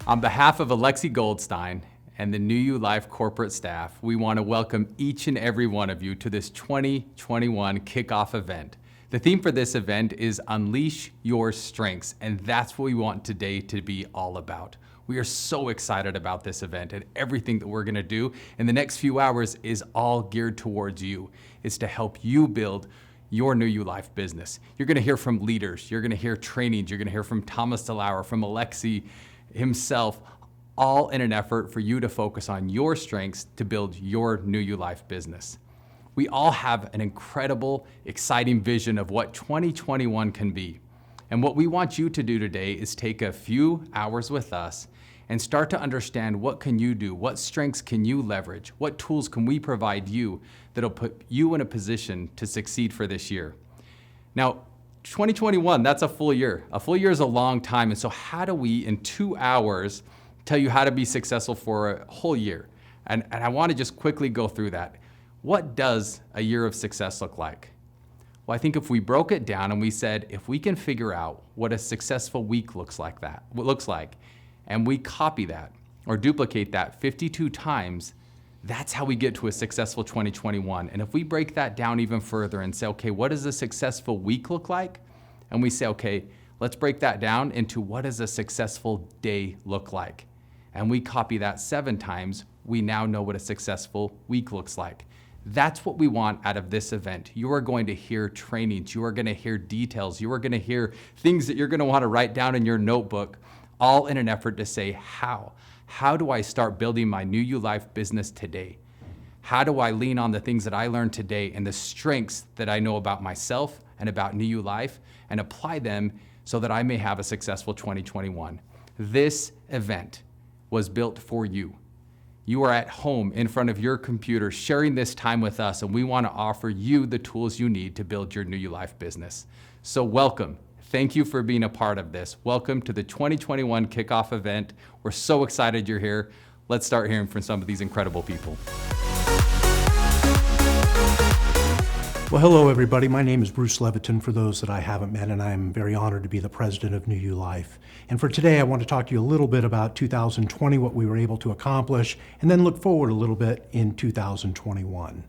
On behalf of Alexi Goldstein and the New You Life corporate staff, we want to welcome each and every one of you to this 2021 Kickoff event. The theme for this event is Unleash Your Strengths, and that's what we want today to be all about. We are so excited about this event, and everything that we're going to do in the next few hours is all geared towards you. It's to help you build your New You Life business. You're going to hear from leaders, you're going to hear trainings, you're going to hear from Thomas DeLauer, from Alexi himself, all in an effort for you to focus on your strengths to build your New You Life business. We all have an incredible, exciting vision of what 2021 can be. And what we want you to do today is take a few hours with us and start to understand what can you do, what strengths can you leverage, what tools can we provide you that'll put you in a position to succeed for this year. Now, 2021, that's a full year. A full year is a long time, and so how do we, in 2 hours, tell you how to be successful for a whole year? And I want to just quickly go through that. What does a year of success look like? Well, I think if we broke it down and we said, if we can figure out what a successful week looks like, and we copy that or duplicate that 52 times, that's how we get to a successful 2021. And if we break that down even further and say, okay, what does a successful week look like? And we say, okay, let's break that down into what does a successful day look like? And we copy that 7 times, we now know what a successful week looks like. That's what we want out of this event. You are going to hear trainings, you are going to hear details, you are going to hear things that you're going to want to write down in your notebook, all in an effort to say, how do I start building my New You Life business today? How do I lean on the things that I learned today and the strengths that I know about myself and about New You Life and apply them so that I may have a successful 2021? This event was built for you. You are at home in front of your computer sharing this time with us, and we want to offer you the tools you need to build your New You Life business. So welcome. Thank you for being a part of this. Welcome to the 2021 Kickoff event. We're so excited you're here. Let's start hearing from some of these incredible people. Well, hello everybody. My name is Bruce Leviton, for those that I haven't met, and I'm very honored to be the president of New You Life. And for today, I want to talk to you a little bit about 2020, what we were able to accomplish, and then look forward a little bit in 2021.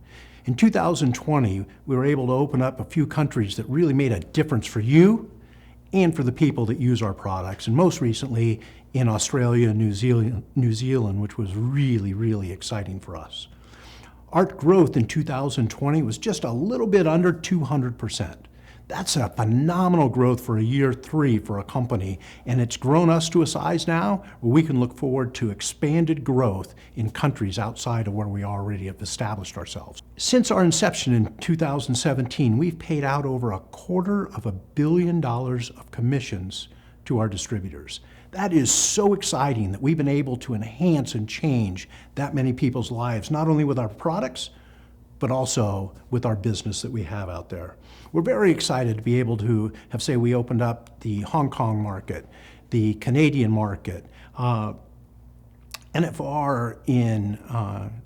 In 2020, we were able to open up a few countries that really made a difference for you and for the people that use our products, and most recently in Australia and New Zealand, which was really, really exciting for us. Our growth in 2020 was just a little bit under 200%. That's a phenomenal growth for a year 3 for a company, and it's grown us to a size now where we can look forward to expanded growth in countries outside of where we already have established ourselves. Since our inception in 2017, we've paid out over $250 million of commissions to our distributors. That is so exciting that we've been able to enhance and change that many people's lives, not only with our products, but also with our business that we have out there. We're very excited to be able to have, say, we opened up the Hong Kong market, the Canadian market, NFR in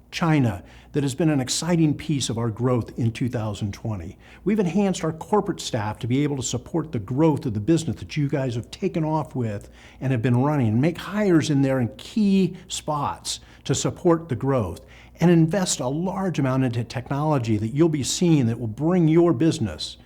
China, that has been an exciting piece of our growth in 2020. We've enhanced our corporate staff to be able to support the growth of the business that you guys have taken off with and have been running, and make hires in there in key spots to support the growth, and invest a large amount into technology that you'll be seeing that will bring your business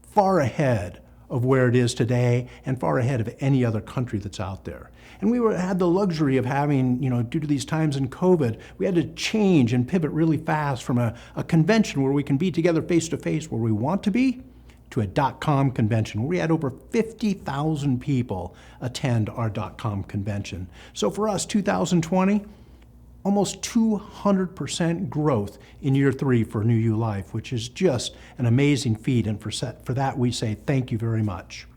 far ahead of where it is today and far ahead of any other country that's out there. And we had the luxury of having, due to these times in COVID, we had to change and pivot really fast from a convention where we can be together face-to-face where we want to be, to a .com convention where we had over 50,000 people attend our .com convention. So for us, 2020, almost 200% growth in year 3 for New You Life, which is just an amazing feat, and for that we say thank you very much.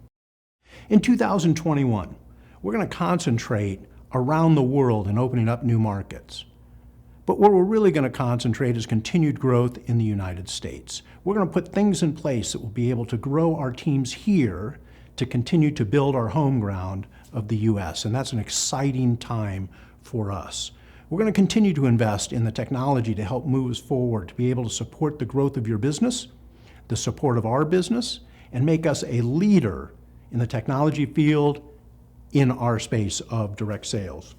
In 2021, we're going to concentrate around the world in opening up new markets. But where we're really going to concentrate is continued growth in the United States. We're going to put things in place that will be able to grow our teams here to continue to build our home ground of the U.S., and that's an exciting time for us. We're going to continue to invest in the technology to help move us forward, to be able to support the growth of your business, the support of our business, and make us a leader in the technology field in our space of direct sales.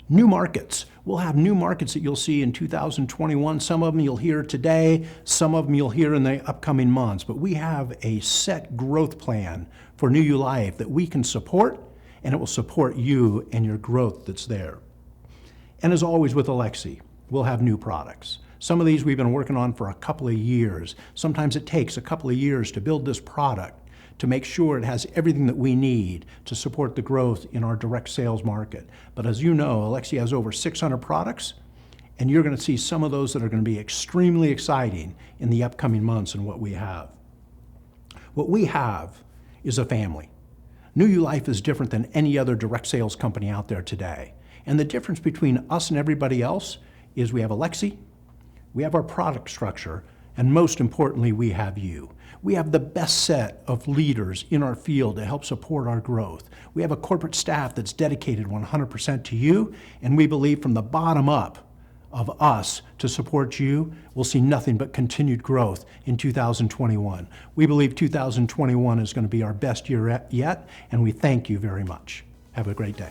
New markets. We'll have new markets that you'll see in 2021. Some of them you'll hear today, some of them you'll hear in the upcoming months. But we have a set growth plan for New You Life that we can support, and it will support you and your growth that's there. And as always with Alexi, we'll have new products. Some of these we've been working on for a couple of years. Sometimes it takes a couple of years to build this product, to make sure it has everything that we need to support the growth in our direct sales market. But as you know, Alexi has over 600 products, and you're going to see some of those that are going to be extremely exciting in the upcoming months and what we have. What we have is a family. New You Life is different than any other direct sales company out there today. And the difference between us and everybody else is we have Alexi, we have our product structure, and most importantly, we have you. We have the best set of leaders in our field to help support our growth. We have a corporate staff that's dedicated 100% to you, and we believe from the bottom up of us to support you, we'll see nothing but continued growth in 2021. We believe 2021 is going to be our best year yet, and we thank you very much. Have a great day.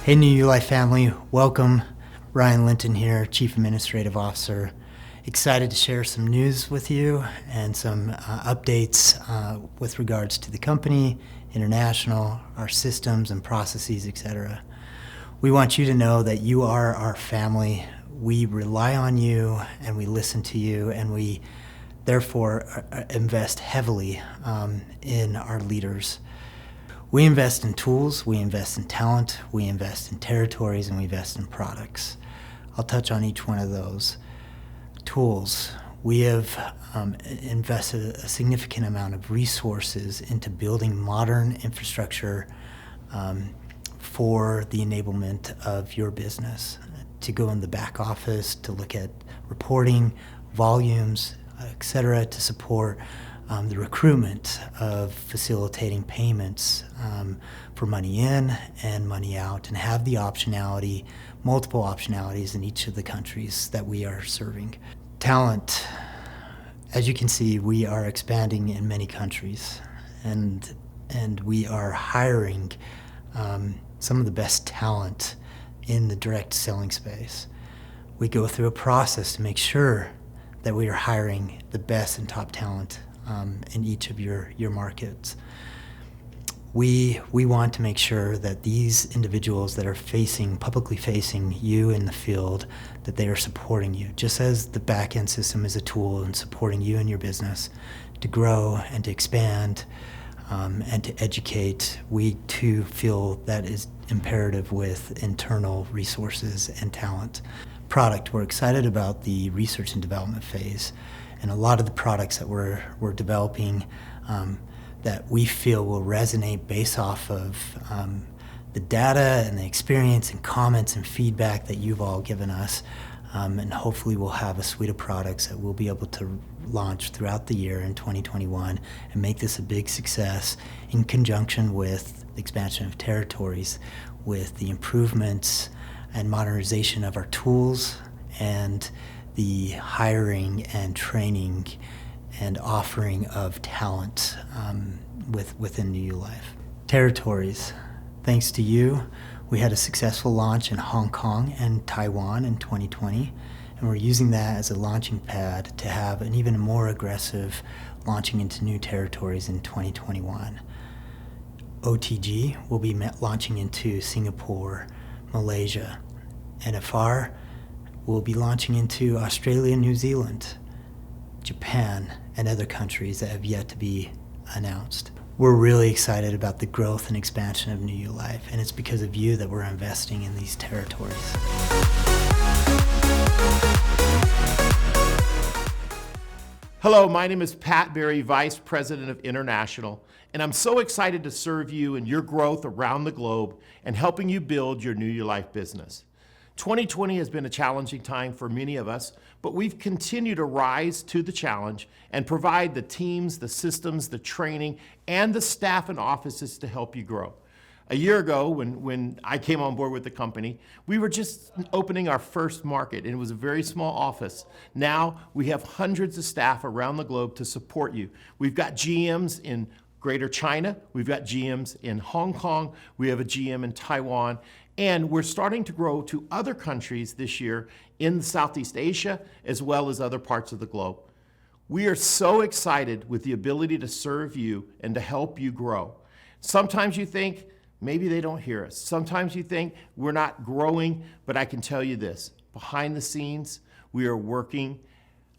Hey New You Life family, welcome. Ryan Linton here, Chief Administrative Officer. Excited to share some news with you and some updates with regards to the company, international, our systems and processes, etc. We want you to know that you are our family. We rely on you and we listen to you, and we therefore invest heavily in our leaders. We invest in tools, we invest in talent, we invest in territories, and we invest in products. I'll touch on each one of those. Tools. We have invested a significant amount of resources into building modern infrastructure for the enablement of your business. To go in the back office, to look at reporting, volumes, etc., to support the recruitment of facilitating payments for money in and money out, and have the optionality, multiple optionalities in each of the countries that we are serving. Talent. As you can see, we are expanding in many countries, and we are hiring some of the best talent in the direct selling space. We go through a process to make sure that we are hiring the best and top talent in each of your markets. We want to make sure that these individuals that are publicly facing you in the field, that they are supporting you, just as the back-end system is a tool in supporting you and your business to grow and to expand and to educate. We too feel that is imperative with internal resources and talent. Product. We're excited about the research and development phase, and a lot of the products that we're developing that we feel will resonate based off of the data and the experience and comments and feedback that you've all given us. And hopefully we'll have a suite of products that we'll be able to launch throughout the year in 2021 and make this a big success in conjunction with the expansion of territories, with the improvements and modernization of our tools, and the hiring and training and offering of talent within New You Life. Territories. Thanks to you, we had a successful launch in Hong Kong and Taiwan in 2020, and we're using that as a launching pad to have an even more aggressive launching into new territories in 2021. OTG will be launching into Singapore, Malaysia. NFR will be launching into Australia, New Zealand, Japan, and other countries that have yet to be announced. We're really excited about the growth and expansion of New You Life, and it's because of you that we're investing in these territories. Hello, my name is Pat Berry, Vice President of International, and I'm so excited to serve you in your growth around the globe and helping you build your New You Life business. 2020 has been a challenging time for many of us, but we've continued to rise to the challenge and provide the teams, the systems, the training, and the staff and offices to help you grow. A year ago, when I came on board with the company, we were just opening our first market, and it was a very small office. Now we have hundreds of staff around the globe to support you. We've got GMs in Greater China, we've got GMs in Hong Kong, we have a GM in Taiwan, and we're starting to grow to other countries this year in Southeast Asia, as well as other parts of the globe. We are so excited with the ability to serve you and to help you grow. Sometimes you think, maybe they don't hear us. Sometimes you think we're not growing, but I can tell you this, behind the scenes, we are working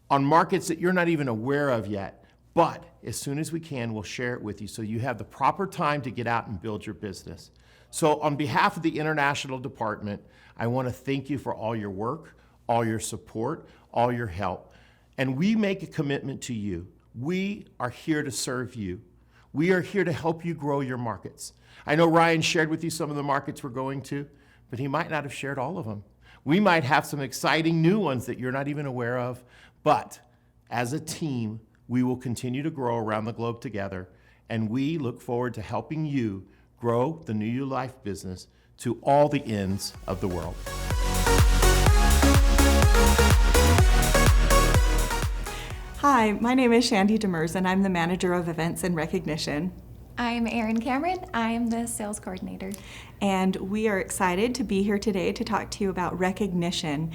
on markets that you're not even aware of yet. But as soon as we can, we'll share it with you so you have the proper time to get out and build your business. So on behalf of the International Department, I want to thank you for all your work, all your support, all your help. And we make a commitment to you. We are here to serve you. We are here to help you grow your markets. I know Ryan shared with you some of the markets we're going to, but he might not have shared all of them. We might have some exciting new ones that you're not even aware of, but as a team, we will continue to grow around the globe together, and we look forward to helping you grow the New You Life business to all the ends of the world. Hi, my name is Shandy Demers, and I'm the Manager of Events and Recognition. I'm Erin Cameron. I'm the Sales Coordinator. And we are excited to be here today to talk to you about recognition.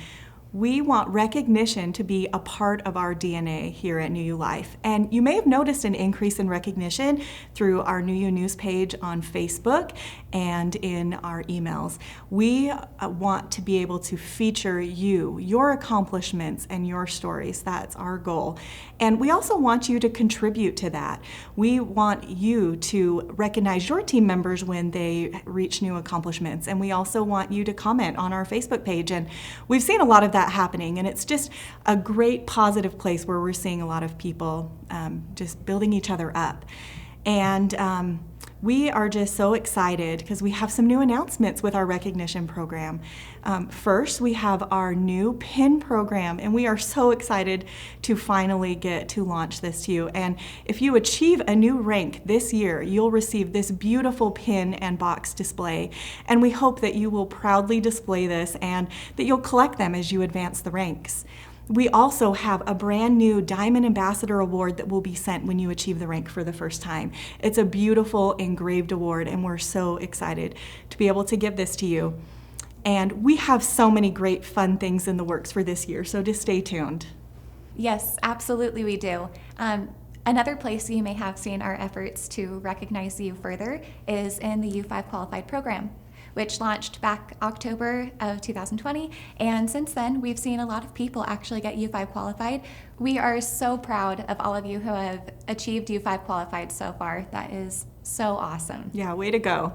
We want recognition to be a part of our DNA here at New You Life. And you may have noticed an increase in recognition through our New You News page on Facebook and in our emails. We want to be able to feature you, your accomplishments, and your stories. That's our goal. And we also want you to contribute to that. We want you to recognize your team members when they reach new accomplishments. And we also want you to comment on our Facebook page. And we've seen a lot of that happening, and it's just a great positive place where we're seeing a lot of people just building each other up. And we are just so excited because we have some new announcements with our recognition program. First, we have our new PIN program, and we are so excited to finally get to launch this to you. And if you achieve a new rank this year, you'll receive this beautiful pin and box display. And we hope that you will proudly display this and that you'll collect them as you advance the ranks. We also have a brand new Diamond Ambassador Award that will be sent when you achieve the rank for the first time. It's a beautiful engraved award, and we're so excited to be able to give this to you. And we have so many great fun things in the works for this year, so just stay tuned. Yes, absolutely we do. Another place you may have seen our efforts to recognize you further is in the U5 Qualified program, which launched back October of 2020. And since then, we've seen a lot of people actually get U5 qualified. We are so proud of all of you who have achieved U5 qualified so far. That is so awesome. Yeah, way to go.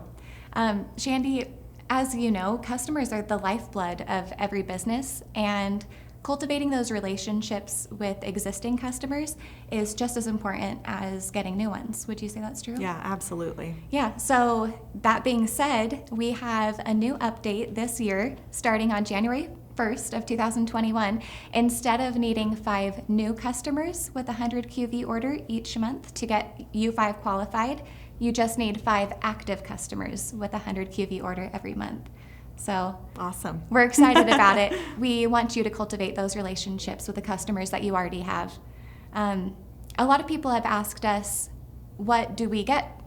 Shandy, as you know, customers are the lifeblood of every business, and cultivating those relationships with existing customers is just as important as getting new ones. Would you say that's true? Yeah, absolutely. Yeah, so that being said, we have a new update this year starting on January 1st of 2021. Instead of needing 5 new customers with a 100 QV order each month to get U5 qualified, you just need 5 active customers with a 100 QV order every month. So awesome. We're excited about it. We want you to cultivate those relationships with the customers that you already have. A lot of people have asked us, what do we get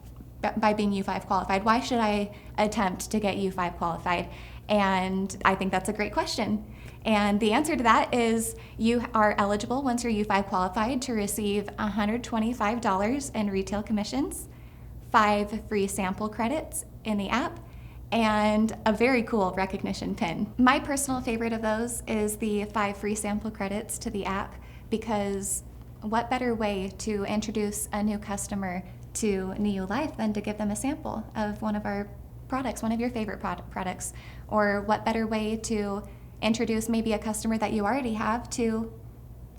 by being U5 qualified? Why should I attempt to get U5 qualified? And I think that's a great question. And the answer to that is you are eligible once you're U5 qualified to receive $125 in retail commissions, 5 free sample credits in the app, and a very cool recognition pin. My personal favorite of those is the 5 free sample credits to the app, because what better way to introduce a new customer to New You Life than to give them a sample of one of our products, one of your favorite products? Or what better way to introduce maybe a customer that you already have to,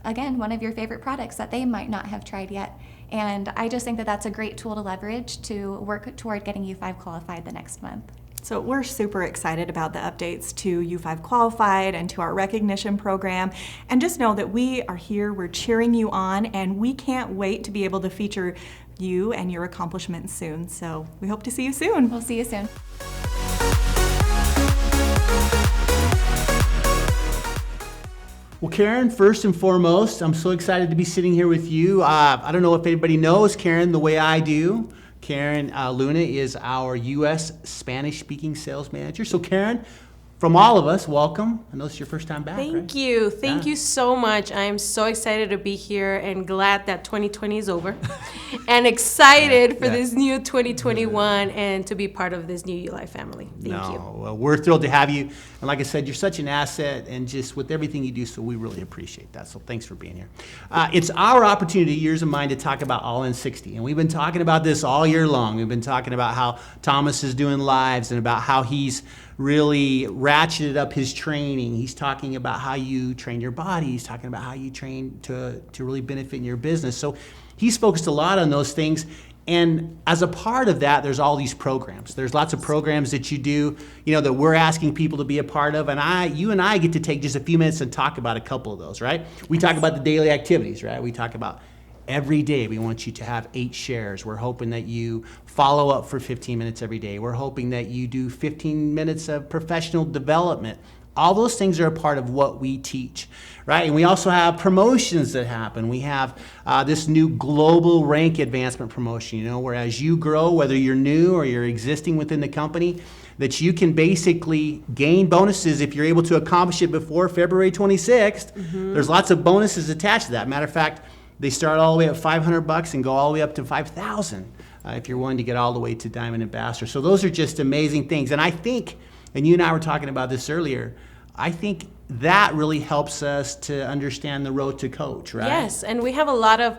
again, one of your favorite products that they might not have tried yet. And I just think that that's a great tool to leverage to work toward getting U5 qualified the next month. So we're super excited about the updates to U5 Qualified and to our recognition program. And just know that we are here, we're cheering you on, and we can't wait to be able to feature you and your accomplishments soon. So we hope to see you soon. We'll see you soon. Well, Karen, first and foremost, I'm so excited to be sitting here with you. I don't know if anybody knows Karen the way I do. Karen Luna is our U.S. Spanish-speaking sales manager. So Karen, from all of us, welcome. I know it's your first time back, right? Thank you. Thank you so much. I am so excited to be here and glad that 2020 is over and excited for this new 2021 and to be part of this new ULife family. Thank you. Well, we're thrilled to have you. And like I said, you're such an asset and just with everything you do, so we really appreciate that. So thanks for being here. It's our opportunity, yours and mine, to talk about All In 60. And we've been talking about this all year long. We've been talking about how Thomas is doing lives and about how he's really ratcheted up his training. He's talking about how you train your body. He's talking about how you train to really benefit in your business. So he's focused a lot on those things. And as a part of that, there's all these programs. There's lots of programs that you do, that we're asking people to be a part of. And you and I get to take just a few minutes and talk about a couple of those, right? We talk about the daily activities, right? We talk about every day we want you to have 8 shares. We're hoping that you follow up for 15 minutes every day. We're hoping that you do 15 minutes of professional development. All those things are a part of what we teach, right? And we also have promotions that happen. We have this new global rank advancement promotion, where as you grow, whether you're new or you're existing within the company, that you can basically gain bonuses if you're able to accomplish it before February 26th. There's lots of bonuses attached to that. Matter of fact, they start all the way at $500 and go all the way up to $5,000 if you're willing to get all the way to Diamond Ambassador. So those are just amazing things. And I think, and you and I were talking about this earlier, I think that really helps us to understand the road to coach, right? Yes, and we have a lot of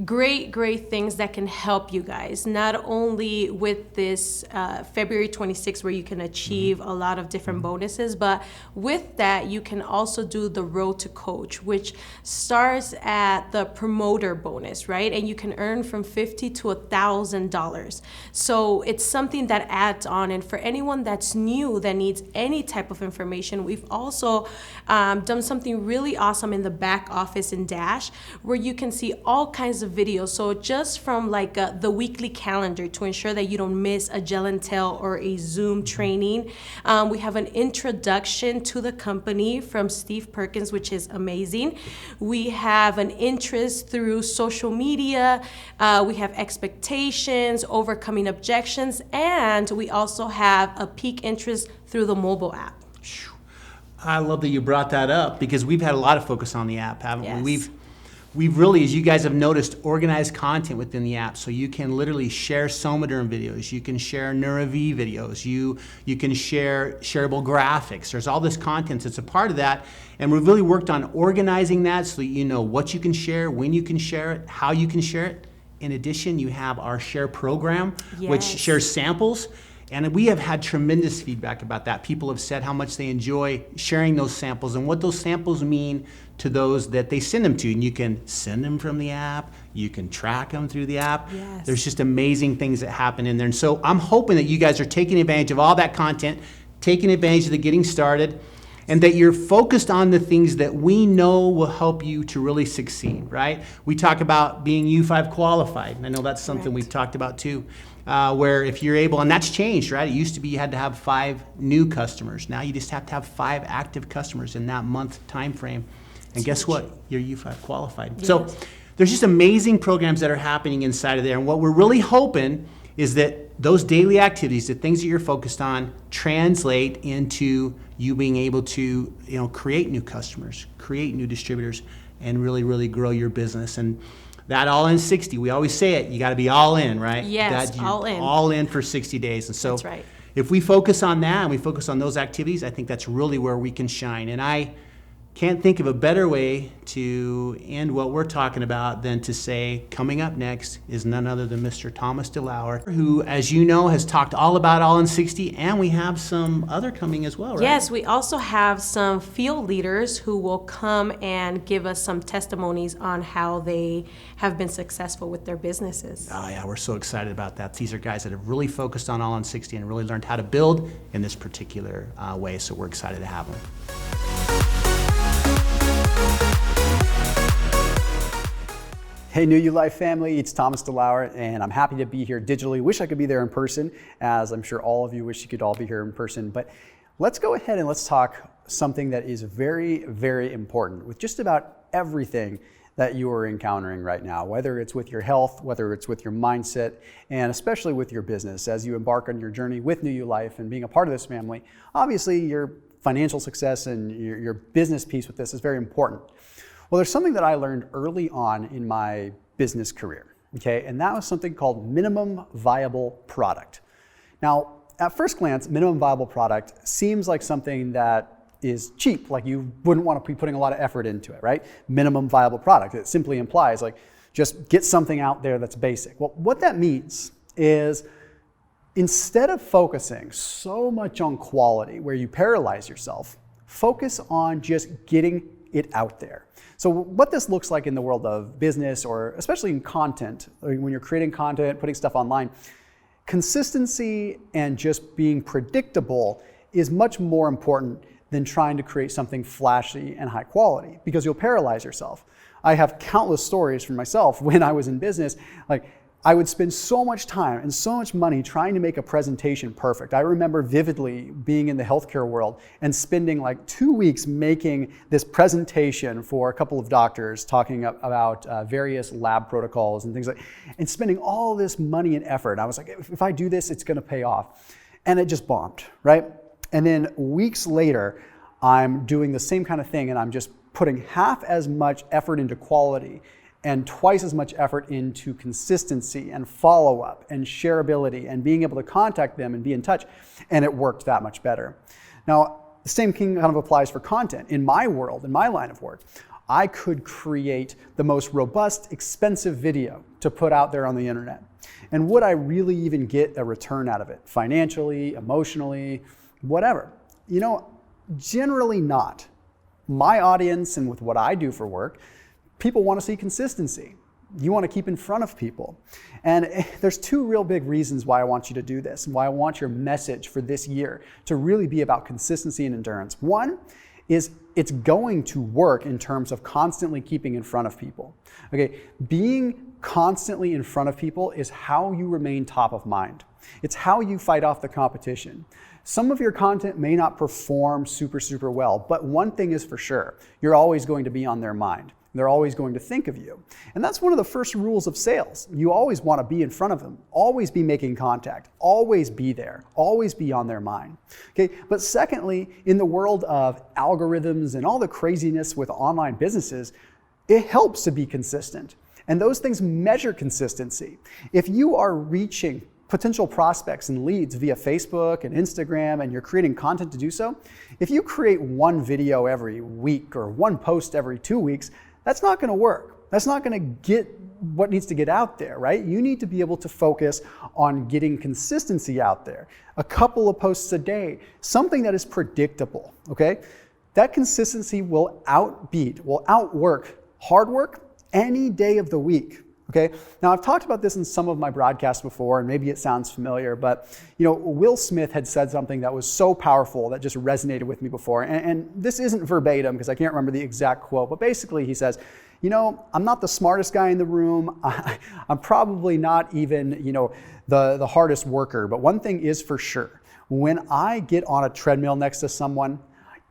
great things that can help you guys, not only with this February 26th where you can achieve a lot of different bonuses, but with that you can also do the road to coach, which starts at the promoter bonus, right? And you can earn from $50 to $1,000. So it's something that adds on. And for anyone that's new that needs any type of information, we've also done something really awesome in the back office in Dash where you can see all kinds of videos. So just from like the weekly calendar to ensure that you don't miss a Gel and Tell or a Zoom training. We have an introduction to the company from Steve Perkins, which is amazing. We have an interest through social media. We have expectations, overcoming objections, and we also have a peak interest through the mobile app. I love that you brought that up because we've had a lot of focus on the app, haven't Yes. we? We've really, as you guys have noticed, organized content within the app. So you can literally share Somaderm videos, you can share NeuroV videos, you can share shareable graphics. There's all this content that's a part of that. And we've really worked on organizing that so that you know what you can share, when you can share it, how you can share it. In addition, you have our share program, which Yes. shares samples. And we have had tremendous feedback about that. People have said how much they enjoy sharing those samples and what those samples mean to those that they send them to. And you can send them from the app, you can track them through the app. Yes. There's just amazing things that happen in there. And so I'm hoping that you guys are taking advantage of all that content, taking advantage of the getting started, and that you're focused on the things that we know will help you to really succeed, right? We talk about being U5 qualified. And I know that's something Correct. we've talked about too. Where if you're able, and that's changed, right? It used to be you had to have 5 new customers. Now you just have to have 5 active customers in that month time frame. And guess what? You're U5 qualified. So there's just amazing programs that are happening inside of there. And what we're really hoping is that those daily activities, the things that you're focused on, translate into you being able to, create new customers, create new distributors, and really, really grow your business. And that all in 60, we always say it, you got to be all in, right? Yes, You're all in. All in for 60 days. And so That's right. if we focus on that and we focus on those activities, I think that's really where we can shine. And I can't think of a better way to end what we're talking about than to say coming up next is none other than Mr. Thomas DeLauer, who, as you know, has talked all about All in 60, and we have some other coming as well, right? Yes, we also have some field leaders who will come and give us some testimonies on how they have been successful with their businesses. Oh yeah, we're so excited about that. These are guys that have really focused on All in 60 and really learned how to build in this particular way, so we're excited to have them. Hey, New You Life family, it's Thomas DeLauer, and I'm happy to be here digitally. Wish I could be there in person, as I'm sure all of you wish you could all be here in person. But let's go ahead and let's talk something that is very, very important with just about everything that you are encountering right now, whether it's with your health, whether it's with your mindset, and especially with your business as you embark on your journey with New You Life and being a part of this family. Obviously, your financial success and your business piece with this is very important. Well, there's something that I learned early on in my business career, okay? And that was something called minimum viable product. Now, at first glance, minimum viable product seems like something that is cheap, like you wouldn't want to be putting a lot of effort into it, right? Minimum viable product. It simply implies like just get something out there that's basic. Well, what that means is instead of focusing so much on quality where you paralyze yourself, focus on just getting it out there. So what this looks like in the world of business, or especially in content, when you're creating content, putting stuff online, consistency and just being predictable is much more important than trying to create something flashy and high quality, because you'll paralyze yourself. I have countless stories from myself when I was in business, like I would spend so much time and so much money trying to make a presentation perfect. I remember vividly being in the healthcare world and spending like 2 weeks making this presentation for a couple of doctors talking about various lab protocols and things like, and spending all this money and effort. I was like, if I do this, it's gonna pay off. And it just bombed, right? And then weeks later, I'm doing the same kind of thing, and I'm just putting half as much effort into quality and twice as much effort into consistency and follow-up and shareability and being able to contact them and be in touch, and it worked that much better. Now, the same thing kind of applies for content. In my world, in my line of work, I could create the most robust, expensive video to put out there on the internet. And would I really even get a return out of it? Financially, emotionally, whatever. You know, generally not. My audience and with what I do for work, people want to see consistency. You want to keep in front of people. And there's two real big reasons why I want you to do this and why I want your message for this year to really be about consistency and endurance. One is it's going to work in terms of constantly keeping in front of people. Okay, being constantly in front of people is how you remain top of mind. It's how you fight off the competition. Some of your content may not perform super well, but one thing is for sure, you're always going to be on their mind. They're always going to think of you. And that's one of the first rules of sales. You always want to be in front of them, always be making contact, always be there, always be on their mind. Okay, but secondly, in the world of algorithms and all the craziness with online businesses, it helps to be consistent. And those things measure consistency. If you are reaching potential prospects and leads via Facebook and Instagram, and you're creating content to do so, if you create one video every week or one post every 2 weeks, that's not going to work. That's not going to get what needs to get out there, right? You need to be able to focus on getting consistency out there. A couple of posts a day, something that is predictable, okay? That consistency will outwork hard work any day of the week. Okay. Now I've talked about this in some of my broadcasts before, and maybe it sounds familiar, but you know, Will Smith had said something that was so powerful that just resonated with me before. And this isn't verbatim because I can't remember the exact quote, but basically he says, you know, I'm not the smartest guy in the room. I'm probably not even, you know, the hardest worker, but one thing is for sure. When I get on a treadmill next to someone,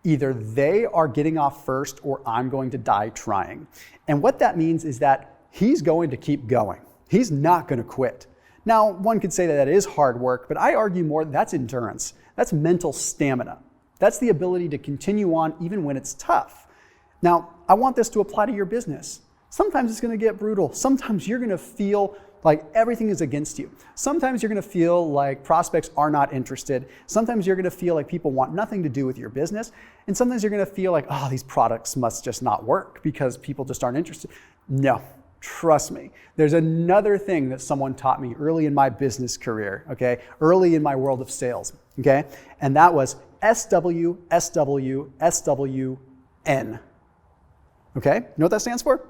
either they are getting off first or I'm going to die trying. And what that means is that he's going to keep going. He's not going to quit. Now, one could say that that is hard work, but I argue more that's endurance. That's mental stamina. That's the ability to continue on even when it's tough. Now, I want this to apply to your business. Sometimes it's going to get brutal. Sometimes you're going to feel like everything is against you. Sometimes you're going to feel like prospects are not interested. Sometimes you're going to feel like people want nothing to do with your business. And sometimes you're going to feel like, oh, these products must just not work because people just aren't interested. No. Trust me, there's another thing that someone taught me early in my business career, okay? Early in my world of sales, okay? And that was SW, SW, SWN. Okay? You know what that stands for?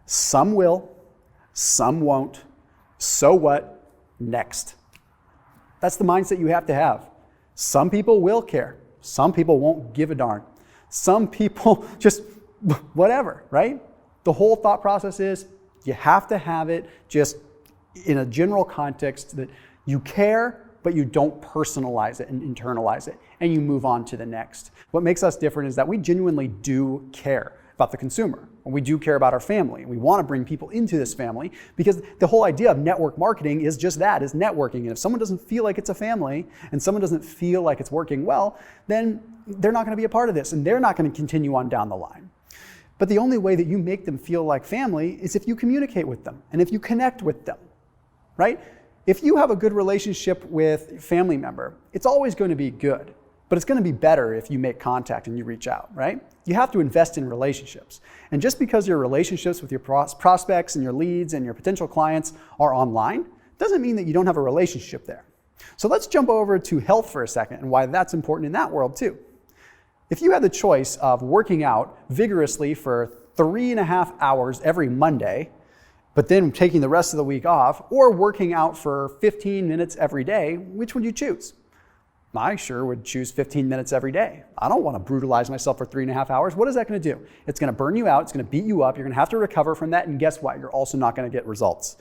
Some will, some won't. So what? Next. That's the mindset you have to have. Some people will care. Some people won't give a darn. Some people just whatever, right? The whole thought process is You have to have it just in a general context that you care, but you don't personalize it and internalize it, and you move on to the next. What makes us different is that we genuinely do care about the consumer, and we do care about our family. We want to bring people into this family because the whole idea of network marketing is just that, is networking. And if someone doesn't feel like it's a family and someone doesn't feel like it's working well, then they're not going to be a part of this and they're not going to continue on down the line. But the only way that you make them feel like family is if you communicate with them and if you connect with them, right? If you have a good relationship with a family member, it's always going to be good, but it's going to be better if you make contact and you reach out, right? You have to invest in relationships. And just because your relationships with your prospects and your leads and your potential clients are online, doesn't mean that you don't have a relationship there. So let's jump over to health for a second and why that's important in that world too. If you had the choice of working out vigorously for 3.5 hours every Monday, but then taking the rest of the week off, or working out for 15 minutes every day, which would you choose? I sure would choose 15 minutes every day. I don't want to brutalize myself for 3.5 hours. What is that going to do? It's going to burn you out. It's going to beat you up. You're going to have to recover from that. And guess what? You're also not going to get results.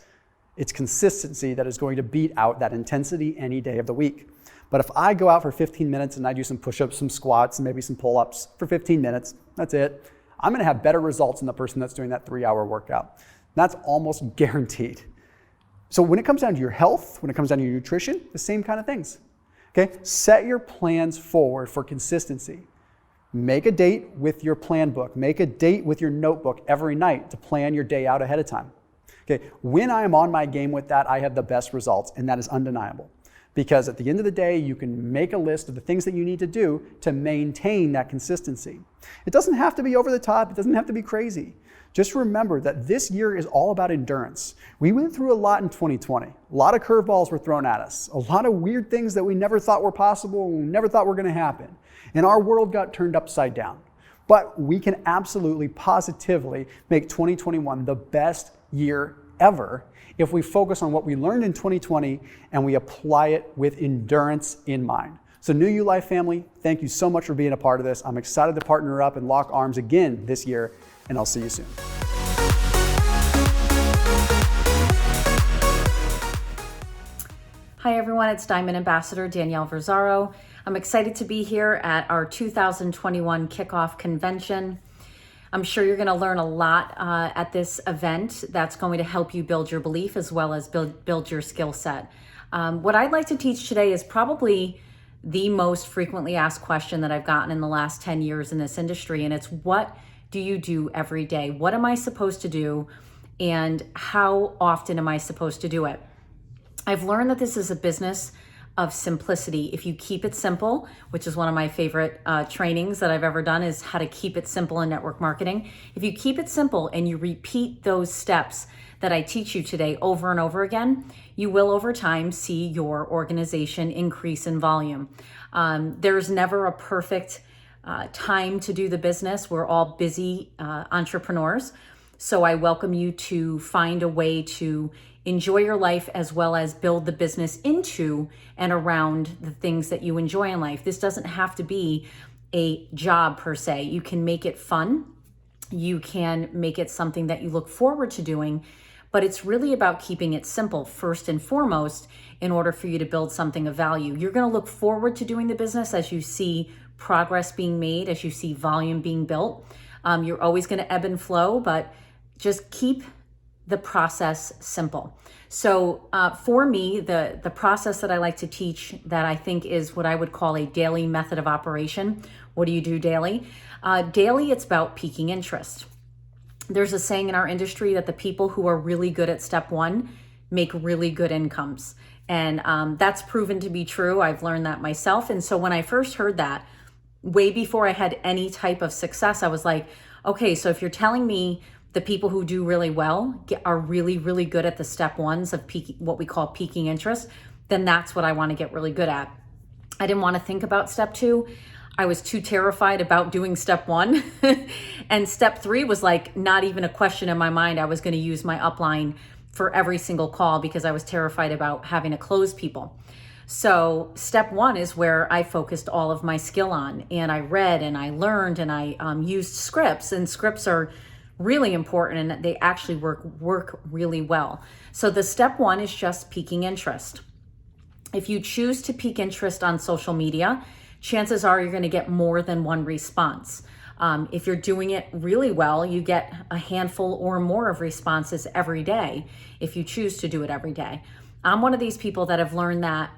It's consistency that is going to beat out that intensity any day of the week. But if I go out for 15 minutes and I do some push-ups, some squats, and maybe some pull-ups for 15 minutes, that's it. I'm going to have better results than the person that's doing that 3-hour workout. That's almost guaranteed. So when it comes down to your health, when it comes down to your nutrition, the same kind of things. Okay, set your plans forward for consistency. Make a date with your plan book. Make a date with your notebook every night to plan your day out ahead of time. Okay, when I am on my game with that, I have the best results, and that is undeniable. Because at the end of the day, you can make a list of the things that you need to do to maintain that consistency. It doesn't have to be over the top. It doesn't have to be crazy. Just remember that this year is all about endurance. We went through a lot in 2020. A lot of curveballs were thrown at us. A lot of weird things that we never thought were possible, we never thought were going to happen. And our world got turned upside down. But we can absolutely, positively make 2021 the best year ever if we focus on what we learned in 2020 and we apply it with endurance in mind. So New You Life family, thank you so much for being a part of this. I'm excited to partner up and lock arms again this year, and I'll see you soon. Hi everyone, it's Diamond Ambassador Danielle Verzaro. I'm excited to be here at our 2021 Kickoff Convention. I'm sure you're going to learn a lot at this event that's going to help you build your belief as well as build your skill set. What I'd like to teach today is probably the most frequently asked question that I've gotten in the last 10 years in this industry, and it's what do you do every day? What am I supposed to do, and how often am I supposed to do it? I've learned that this is a business of simplicity. If you keep it simple, which is one of my favorite trainings that I've ever done, is how to keep it simple in network marketing. If you keep it simple and you repeat those steps that I teach you today over and over again, you will over time see your organization increase in volume. There's never a perfect time to do the business. We're all busy entrepreneurs. So I welcome you to find a way to enjoy your life as well as build the business into and around the things that you enjoy in life. This doesn't have to be a job per se. You can make it fun. You can make it something that you look forward to doing, but it's really about keeping it simple first and foremost in order for you to build something of value. You're going to look forward to doing the business as you see progress being made, as you see volume being built. You're always going to ebb and flow, but just keep the process simple. So for me, the process that I like to teach that I think is what I would call a daily method of operation. What do you do daily? Daily, it's about piquing interest. There's a saying in our industry that the people who are really good at step one make really good incomes. And that's proven to be true. I've learned that myself. And so when I first heard that, way before I had any type of success, I was like, okay, so if you're telling me the people who do really well are really, really good at the step ones of what we call piquing interest, then that's what I want to get really good at. I didn't want to think about step two. I was too terrified about doing step one. And step three was like not even a question in my mind. I was going to use my upline for every single call because I was terrified about having to close people. So step one is where I focused all of my skill on, and I read and I learned and I used scripts, and scripts are really important, and they actually work really well. So the step one is just piquing interest. If you choose to pique interest on social media, chances are you're going to get more than one response. If you're doing it really well, you get a handful or more of responses every day if you choose to do it every day. I'm one of these people that have learned that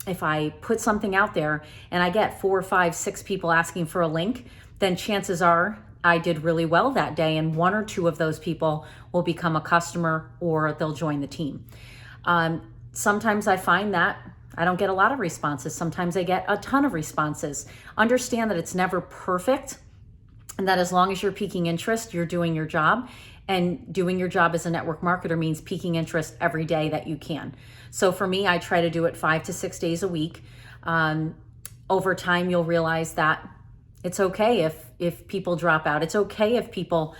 if I put something out there and I get 4, 5, 6 people asking for a link, then chances are I did really well that day, and 1 or 2 of those people will become a customer or they'll join the team. Sometimes I find that I don't get a lot of responses. Sometimes I get a ton of responses. Understand that it's never perfect, and that as long as you're piquing interest, you're doing your job. And doing your job as a network marketer means piquing interest every day that you can. So for me, I try to do it 5 to 6 days a week. Over time, you'll realize that it's okay if people drop out. It's okay if people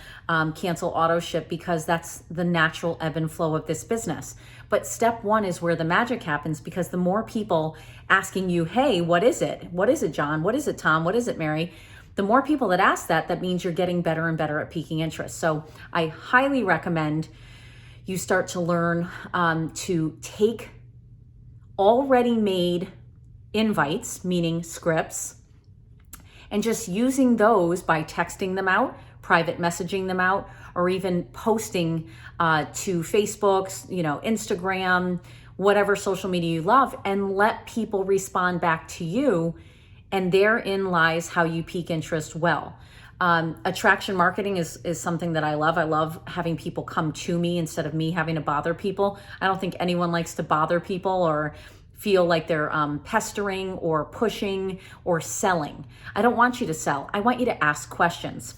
cancel auto ship, because that's the natural ebb and flow of this business. But step one is where the magic happens, because the more people asking you, hey, what is it? What is it, John? What is it, Tom? What is it, Mary? The more people that ask that means you're getting better and better at piquing interest. So I highly recommend you start to learn to take already made invites, meaning scripts, and just using those by texting them out, private messaging them out, or even posting to Facebook, Instagram, whatever social media you love, and let people respond back to you. And therein lies how you pique interest well. Attraction marketing is something that I love. I love having people come to me instead of me having to bother people. I don't think anyone likes to bother people or feel like they're pestering or pushing or selling. I don't want you to sell. I want you to ask questions.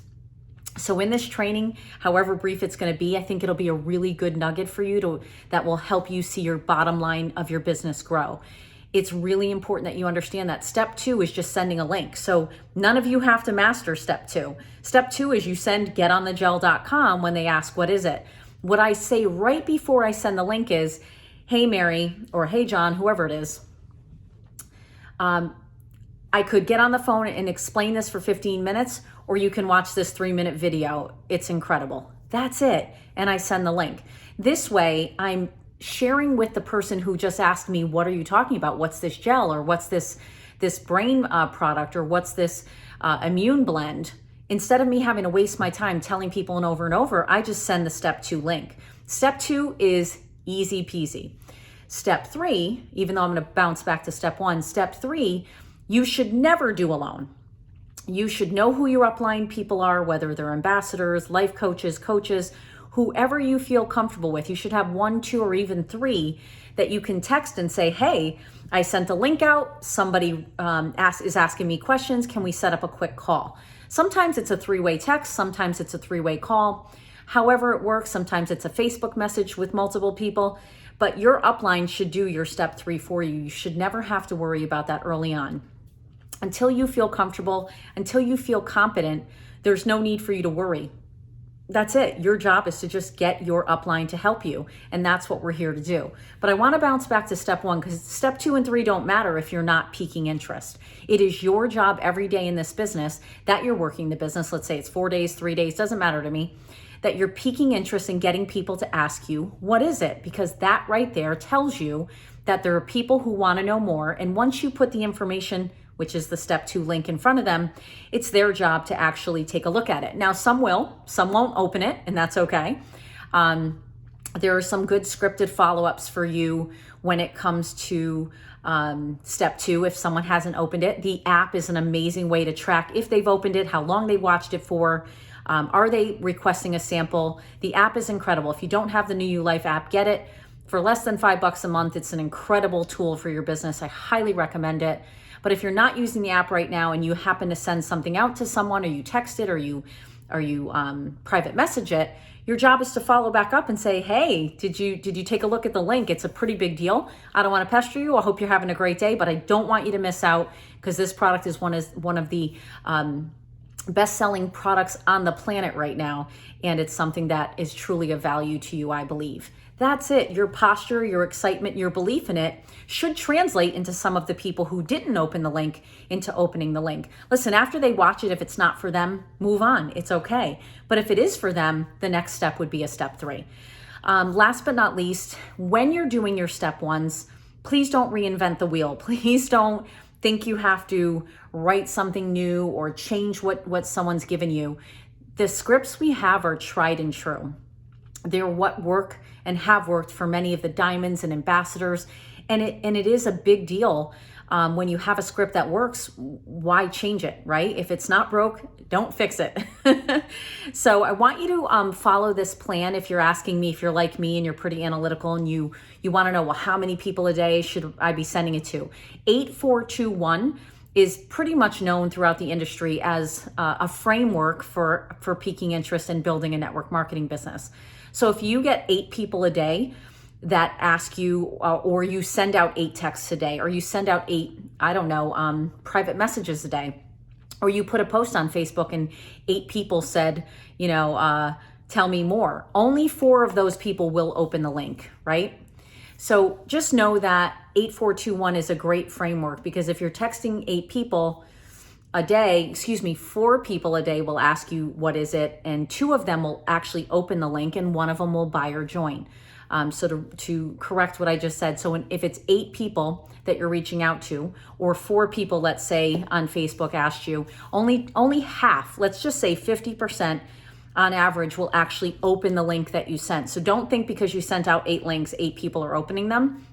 So in this training, however brief it's going to be, I think it'll be a really good nugget for you that will help you see your bottom line of your business grow. It's really important that you understand that step 2 is just sending a link. So none of you have to master step 2. Step 2 is you send getonthegel.com when they ask, what is it? What I say right before I send the link is, hey, Mary, or hey, John, whoever it is, I could get on the phone and explain this for 15 minutes, or you can watch this 3-minute video. It's incredible. That's it. And I send the link. This way, I'm sharing with the person who just asked me, what are you talking about? What's this gel, or what's this brain product, or what's this immune blend? Instead of me having to waste my time telling people and over, I just send the step 2 link. Step 2 is easy peasy. Step 3, even though I'm going to bounce back to step 1, step 3, you should never do alone. You should know who your upline people are, whether they're ambassadors, life coaches, whoever you feel comfortable with. You should have 1, 2, or even 3 that you can text and say, hey, I sent a link out. Somebody is asking me questions. Can we set up a quick call? Sometimes it's a 3-way text. Sometimes it's a 3-way call. However it works, sometimes it's a Facebook message with multiple people. But your upline should do your step 3 for you. You should never have to worry about that early on. Until you feel comfortable, until you feel competent, there's no need for you to worry. That's it. Your job is to just get your upline to help you. And that's what we're here to do. But I want to bounce back to step 1, because step 2 and 3 don't matter if you're not piquing interest. It is your job every day in this business that you're working the business. Let's say it's 4 days, 3 days, doesn't matter to me, that you're piquing interest in getting people to ask you, what is it? Because that right there tells you that there are people who want to know more. And once you put the information, which is the step 2 link, in front of them, it's their job to actually take a look at it. Now, some will, some won't open it, and that's okay. There are some good scripted follow-ups for you when it comes to step 2 if someone hasn't opened it. The app is an amazing way to track if they've opened it, how long they watched it for, are they requesting a sample. The app is incredible. If you don't have the New You Life app, get it. For less than $5 a month, it's an incredible tool for your business. I highly recommend it. But if you're not using the app right now and you happen to send something out to someone, or you text it, or you private message it, your job is to follow back up and say, hey, did you take a look at the link? It's a pretty big deal. I don't want to pester you. I hope you're having a great day, but I don't want you to miss out, because this product is one of the best-selling products on the planet right now, and it's something that is truly of value to you, I believe. That's it. Your posture, your excitement, your belief in it should translate into some of the people who didn't open the link into opening the link. Listen, after they watch it, if it's not for them, move on. It's okay. But if it is for them, the next step would be a step 3. Last but not least, when you're doing your step 1s, please don't reinvent the wheel. Please don't think you have to write something new or change what someone's given you. The scripts we have are tried and true. They're what work and have worked for many of the diamonds and ambassadors. And it is a big deal when you have a script that works. Why change it, right? If it's not broke, don't fix it. So I want you to follow this plan. If you're asking me, if you're like me and you're pretty analytical and you want to know, well, how many people a day should I be sending it to? 8421 is pretty much known throughout the industry as a framework for piquing interest and building a network marketing business. So if you get 8 people a day that ask you, or you send out 8 texts a day, or you send out 8, private messages a day, or you put a post on Facebook and 8 people said, tell me more. Only 4 of those people will open the link, right? So just know that 8421 is a great framework, because if you're texting 8 people a day, 4 people a day will ask you, what is it? And 2 of them will actually open the link and 1 of them will buy or join. So to correct what I just said, so if it's 8 people that you're reaching out to, or 4 people, let's say on Facebook asked you, only half, let's just say 50% on average will actually open the link that you sent. So don't think because you sent out 8 links, 8 people are opening them.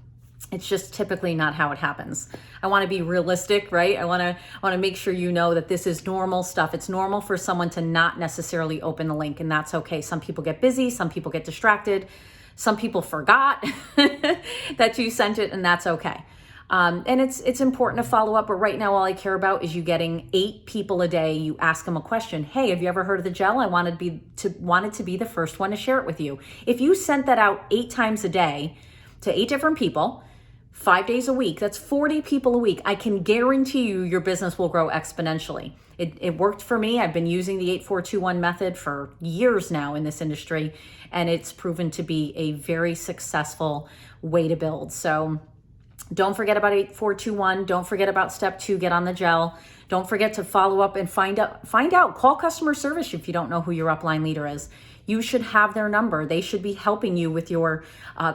It's just typically not how it happens. I want to be realistic, right? I want to make sure you know that this is normal stuff. It's normal for someone to not necessarily open the link, and that's okay. Some people get busy, some people get distracted, some people forgot that you sent it, and that's okay. And it's important to follow up, but right now all I care about is you getting 8 people a day. You ask them a question. Hey, have you ever heard of the gel? I wanted to be the first one to share it with you. If you sent that out 8 times a day to 8 different people, 5 days a week, that's 40 people a week. I can guarantee you your business will grow exponentially. It worked for me. I've been using the 8421 method for years now in this industry, and it's proven to be a very successful way to build. So don't forget about 8421. Don't forget about step 2, get on the gel. Don't forget to follow up and find out, call customer service if you don't know who your upline leader is. You should have their number. They should be helping you with your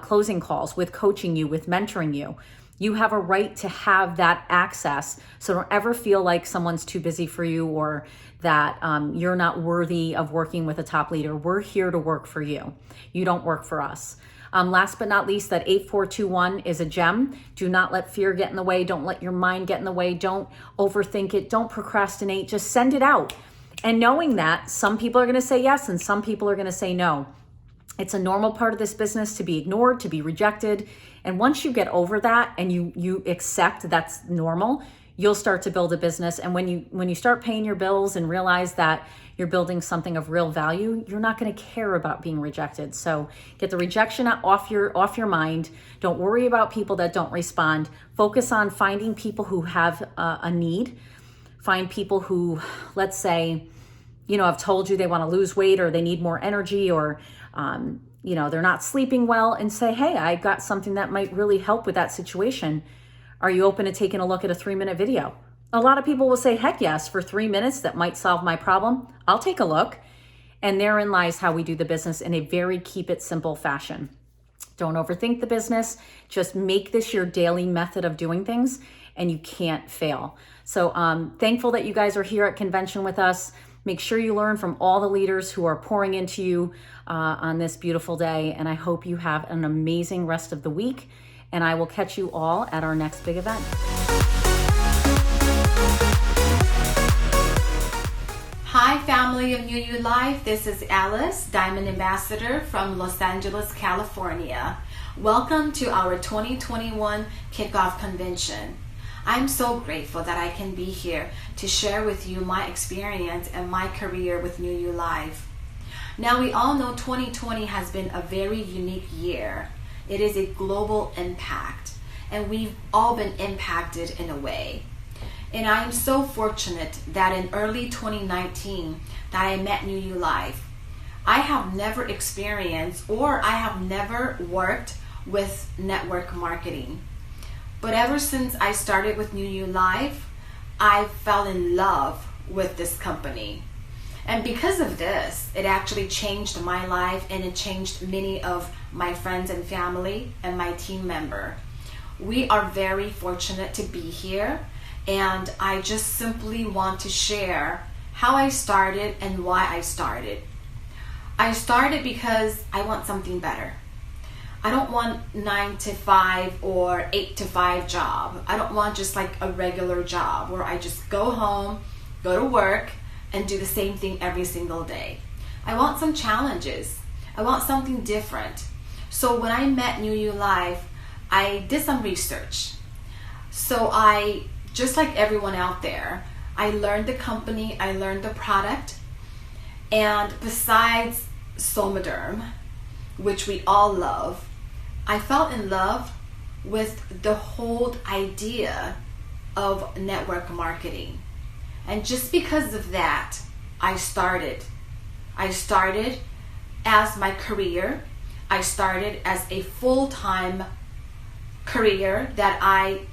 closing calls, with coaching you, with mentoring you. You have a right to have that access. So don't ever feel like someone's too busy for you, or that you're not worthy of working with a top leader. We're here to work for you. You don't work for us. Last but not least, that 8421 is a gem. Do not let fear get in the way. Don't let your mind get in the way. Don't overthink it. Don't procrastinate. Just send it out. And knowing that some people are going to say yes and some people are going to say no. It's a normal part of this business to be ignored, to be rejected. And once you get over that and you accept that's normal, you'll start to build a business. And when you start paying your bills and realize that you're building something of real value, you're not going to care about being rejected. So get the rejection off your mind. Don't worry about people that don't respond. Focus on finding people who have a need. Find people who, let's say, have told you they want to lose weight, or they need more energy, or they're not sleeping well, and say, hey, I got something that might really help with that situation. Are you open to taking a look at a 3-minute video? A lot of people will say, heck yes, for 3 minutes, that might solve my problem. I'll take a look. And therein lies how we do the business in a very keep it simple fashion. Don't overthink the business. Just make this your daily method of doing things, and you can't fail. So thankful that you guys are here at convention with us. Make sure you learn from all the leaders who are pouring into you on this beautiful day. And I hope you have an amazing rest of the week. And I will catch you all at our next big event. Hi, family of UU Life. This is Alice, Diamond Ambassador from Los Angeles, California. Welcome to our 2021 Kickoff Convention. I'm so grateful that I can be here to share with you my experience and my career with UU Life. Now, we all know 2020 has been a very unique year. It is a global impact, and we've all been impacted in a way. And I am so fortunate that in early 2019 that I met UU Life. I have never experienced or I have never worked with network marketing. But ever since I started with New You Life, I fell in love with this company. And because of this, it actually changed my life, and it changed many of my friends and family and my team member. We are very fortunate to be here, and I just simply want to share how I started and why I started. I started because I want something better. I don't want 9 to 5 or 8 to 5 job. I don't want just like a regular job where I just go home, go to work, and do the same thing every single day. I want some challenges. I want something different. So when I met New You Life, I did some research. So I, just like everyone out there, I learned the company, I learned the product, and besides Somaderm, which we all love, I fell in love with the whole idea of network marketing. And just because of that, I started. I started as my career. I started as a full-time career that I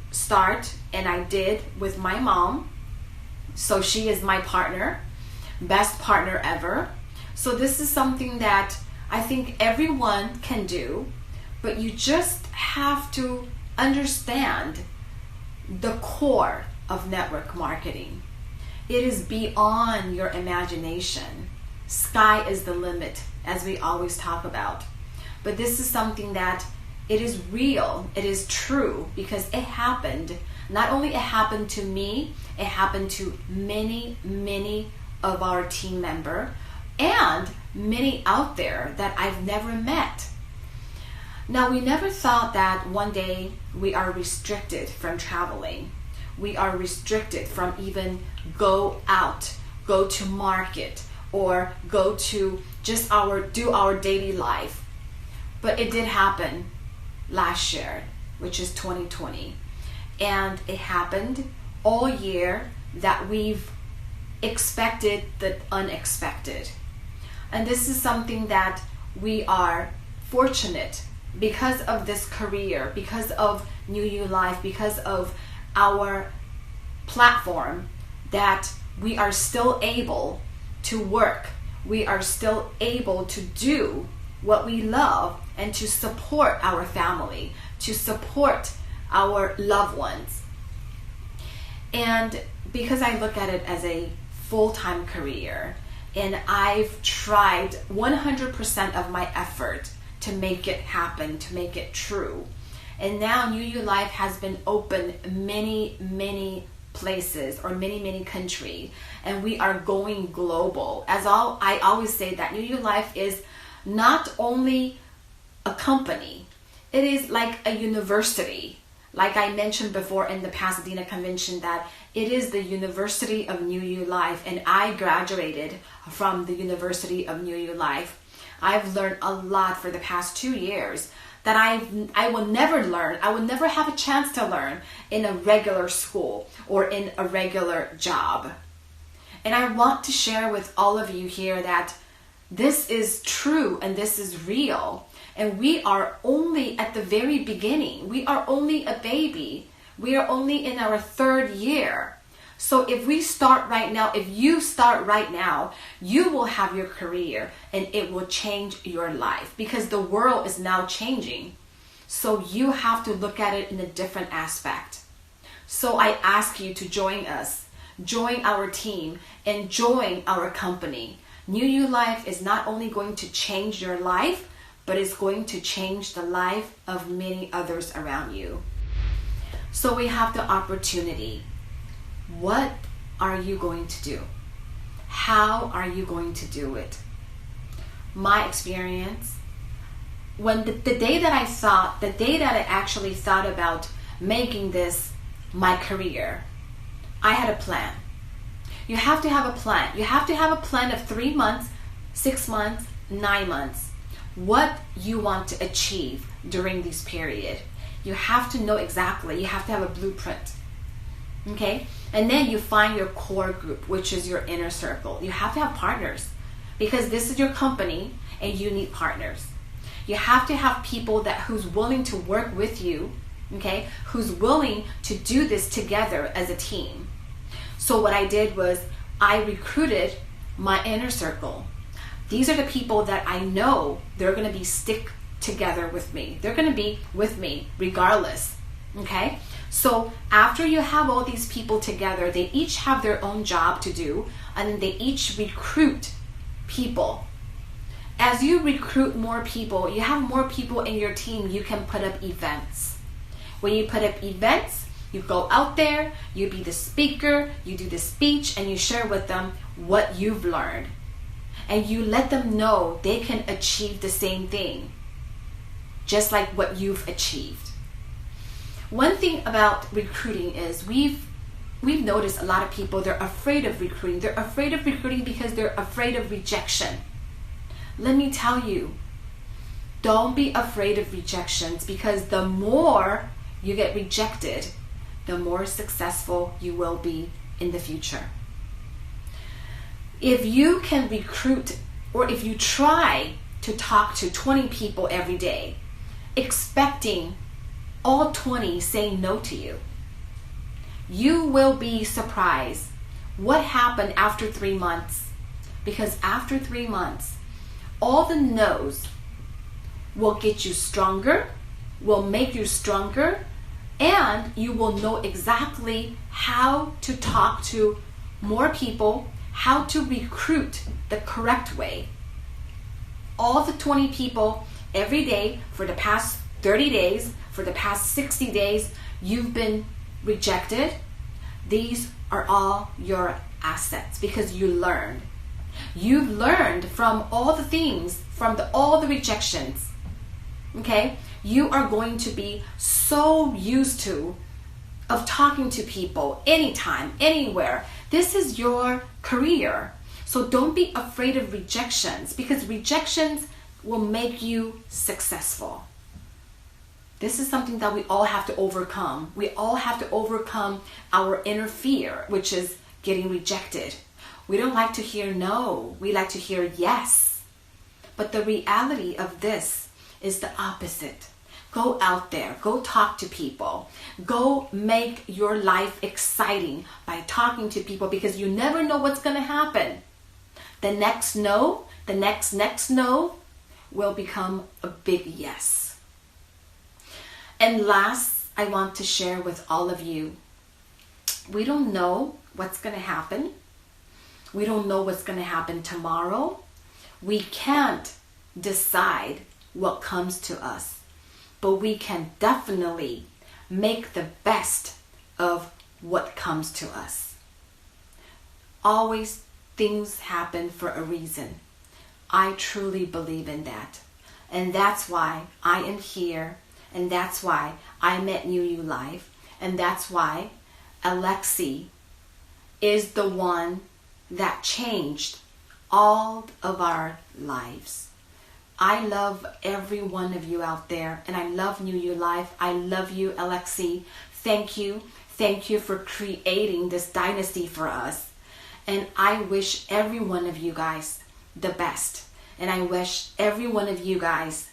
did with my mom. So she is my partner, best partner ever. So this is something that I think everyone can do, but you just have to understand the core of network marketing. It is beyond your imagination. Sky is the limit, as we always talk about. But this is something that it is real, it is true, because it happened. Not only it happened to me, it happened to many, many of our team members and many out there that I've never met. Now, we never thought that one day we are restricted from traveling. We are restricted from even go out, go to market, or go to just do our daily life. But it did happen last year, which is 2020. And it happened all year that we've expected the unexpected. And this is something that we are fortunate because of this career, because of New You Life, because of our platform, that we are still able to work. We are still able to do what we love and to support our family, to support our loved ones. And because I look at it as a full-time career, and I've tried 100% of my effort to make it happen, to make it true. And now New You Life has been open many, many places or many, many countries, and we are going global. I always say that New You Life is not only a company, it is like a university. Like I mentioned before in the Pasadena convention, that it is the University of New You Life, and I graduated from the University of New You Life. I've learned a lot for the past 2 years that I will never learn, I will never have a chance to learn in a regular school or in a regular job. And I want to share with all of you here that this is true and this is real. And we are only at the very beginning. We are only a baby. We are only in our 3rd year. So if we start right now, if you start right now, you will have your career and it will change your life, because the world is now changing. So you have to look at it in a different aspect. So I ask you to join us, join our team, and join our company. New You Life is not only going to change your life, but it's going to change the life of many others around you. So we have the opportunity. What are you going to do? How are you going to do it? My experience, when the day that I actually thought about making this my career, I had a plan. You have to have a plan. You have to have a plan of 3 months, 6 months, 9 months. What you want to achieve during this period. You have to know exactly. You have to have a blueprint. Okay? And then you find your core group, which is your inner circle. You have to have partners, because this is your company and you need partners. You have to have people who's willing to work with you, okay? Who's willing to do this together as a team. So what I did was I recruited my inner circle. These are the people that I know they're going to be stick together with me. They're going to be with me regardless, okay? So after you have all these people together, they each have their own job to do, and they each recruit people. As you recruit more people, you have more people in your team, you can put up events. When you put up events, you go out there, you be the speaker, you do the speech, and you share with them what you've learned. And you let them know they can achieve the same thing, just like what you've achieved. One thing about recruiting is we've noticed a lot of people, they're afraid of recruiting. They're afraid of recruiting because they're afraid of rejection. Let me tell you, don't be afraid of rejections, because the more you get rejected, the more successful you will be in the future. If you can recruit, or if you try to talk to 20 people every day, expecting all 20 saying no to you, you will be surprised what happened after 3 months. Because after 3 months, all the no's will get you stronger, will make you stronger, and you will know exactly how to talk to more people, how to recruit the correct way. All the 20 people every day for the past 30 days, for the past 60 days, you've been rejected. These are all your assets because you learned. You've learned from all the things, from all the rejections. Okay? You are going to be so used to of talking to people anytime, anywhere. This is your career. So don't be afraid of rejections, because rejections will make you successful. This is something that we all have to overcome. We all have to overcome our inner fear, which is getting rejected. We don't like to hear no. We like to hear yes. But the reality of this is the opposite. Go out there. Go talk to people. Go make your life exciting by talking to people, because you never know what's going to happen. The next no, the next no will become a big yes. And last, I want to share with all of you, we don't know what's going to happen. We don't know what's going to happen tomorrow. We can't decide what comes to us, but we can definitely make the best of what comes to us. Always things happen for a reason. I truly believe in that. And that's why I am here. And that's why I'm at New You Life. And that's why Alexi is the one that changed all of our lives. I love every one of you out there, and I love New You Life. I love you, Alexi. Thank you. Thank you for creating this dynasty for us. And I wish every one of you guys the best. And I wish every one of you guys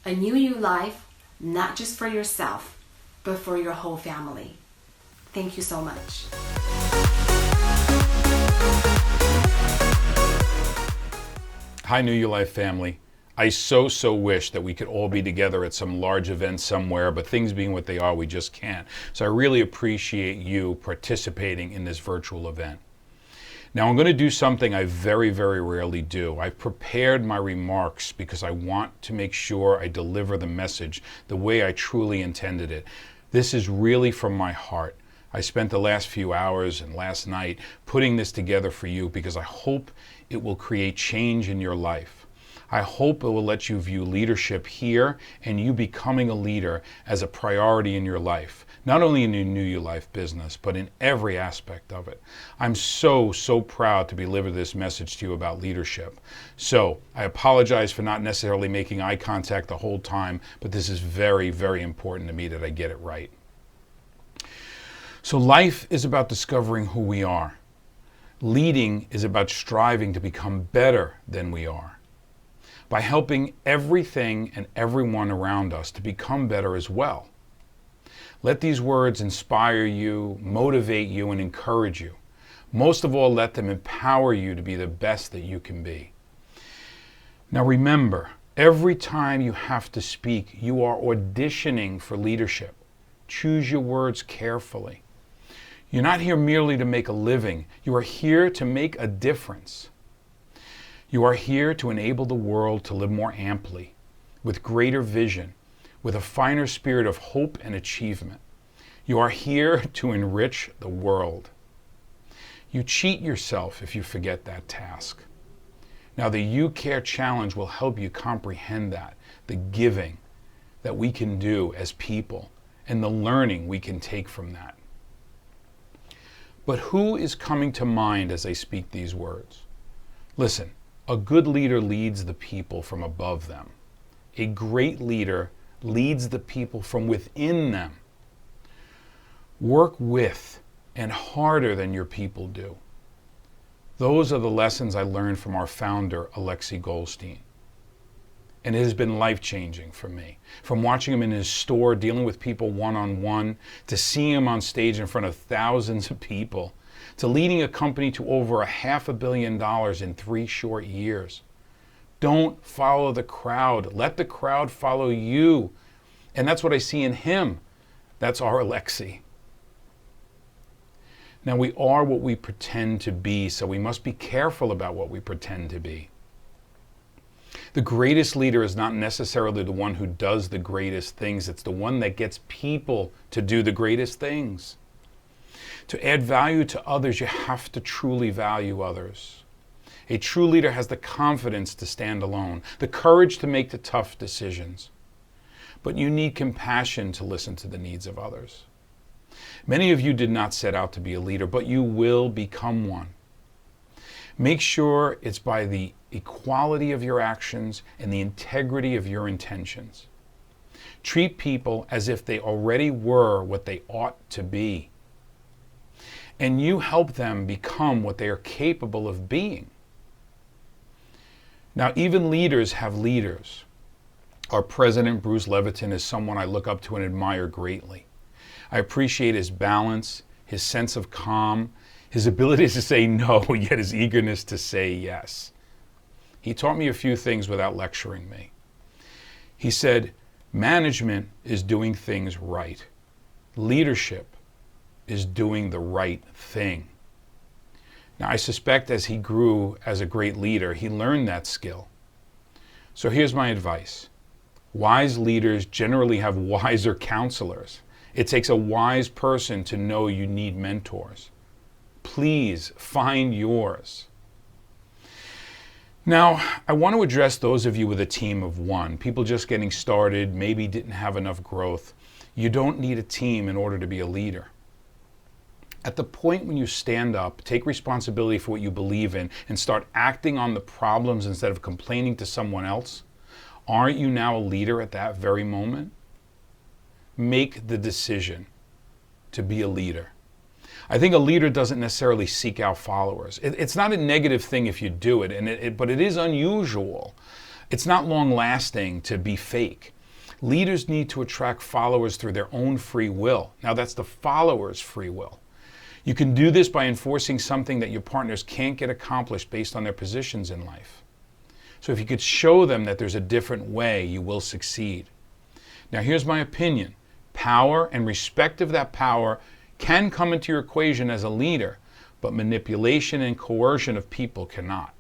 a New You Life, not just for yourself, but for your whole family. Thank you so much. Hi, New You Life family. I so wish that we could all be together at some large event somewhere, but things being what they are, we just can't. So I really appreciate you participating in this virtual event. Now I'm going to do something I very rarely do. I've prepared my remarks because I want to make sure I deliver the message the way I truly intended it. This is really from my heart. I spent the last few hours and last night putting this together for you because I hope it will create change in your life. I hope it will let you view leadership here and you becoming a leader as a priority in your life, not only in your New You Life business, but in every aspect of it. I'm so proud to be delivering this message to you about leadership. So I apologize for not necessarily making eye contact the whole time, but this is very important to me that I get it right. So life is about discovering who we are. Leading is about striving to become better than we are, by helping everything and everyone around us to become better as well. Let these words inspire you, motivate you, and encourage you. Most of all, let them empower you to be the best that you can be. Now remember, every time you have to speak, you are auditioning for leadership. Choose your words carefully. You're not here merely to make a living. You are here to make a difference. You are here to enable the world to live more amply, with greater vision, with a finer spirit of hope and achievement. You are here to enrich the world. You cheat yourself if you forget that task. Now the You Care Challenge will help you comprehend that, the giving that we can do as people, and the learning we can take from that. But who is coming to mind as I speak these words? Listen, a good leader leads the people from above them. A great leader leads the people from within them. Work with and harder than your people do. Those are the lessons I learned from our founder, Alexei Goldstein. And it has been life-changing for me. From watching him in his store, dealing with people one-on-one, to seeing him on stage in front of thousands of people, to leading a company to over $500 million in 3 short years. Don't follow the crowd. Let the crowd follow you. And that's what I see in him. That's our Alexei. Now, we are what we pretend to be, so we must be careful about what we pretend to be. The greatest leader is not necessarily the one who does the greatest things. It's the one that gets people to do the greatest things. To add value to others, you have to truly value others. A true leader has the confidence to stand alone, the courage to make the tough decisions. But you need compassion to listen to the needs of others. Many of you did not set out to be a leader, but you will become one. Make sure it's by the equality of your actions and the integrity of your intentions. Treat people as if they already were what they ought to be. And you help them become what they are capable of being. Now, even leaders have leaders. Our president, Bruce Leviton, is someone I look up to and admire greatly. I appreciate his balance, his sense of calm, his ability to say no, yet his eagerness to say yes. He taught me a few things without lecturing me. He said, management is doing things right. Leadership is doing the right thing. Now, I suspect as he grew as a great leader, he learned that skill. So here's my advice. Wise leaders generally have wiser counselors. It takes a wise person to know you need mentors. Please find yours. Now, I want to address those of you with a team of one, people just getting started, maybe didn't have enough growth. You don't need a team in order to be a leader. At the point when you stand up, take responsibility for what you believe in, and start acting on the problems instead of complaining to someone else, aren't you now a leader at that very moment? Make the decision to be a leader. I think a leader doesn't necessarily seek out followers. It's not a negative thing if you do it, but it is unusual. It's not long-lasting to be fake. Leaders need to attract followers through their own free will. Now, that's the follower's free will. You can do this by enforcing something that your partners can't get accomplished based on their positions in life. So if you could show them that there's a different way, you will succeed. Now, here's my opinion. Power and respect of that power can come into your equation as a leader, but manipulation and coercion of people cannot.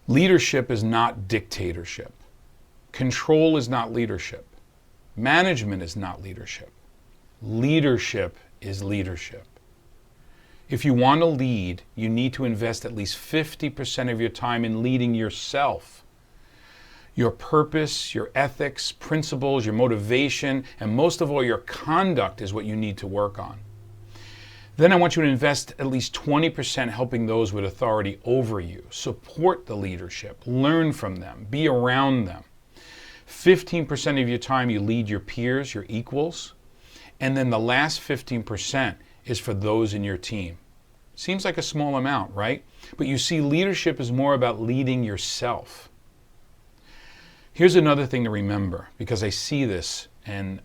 Leadership is not dictatorship. Control is not leadership. Management is not leadership. Leadership is leadership. If you want to lead, you need to invest at least 50% of your time in leading yourself. Your purpose, your ethics, principles, your motivation, and most of all, your conduct is what you need to work on. Then I want you to invest at least 20% helping those with authority over you. Support the leadership, learn from them, be around them. 15% of your time you lead your peers, your equals, and then the last 15% is for those in your team. Seems like a small amount, right? But you see, leadership is more about leading yourself. Here's another thing to remember, because I see this, and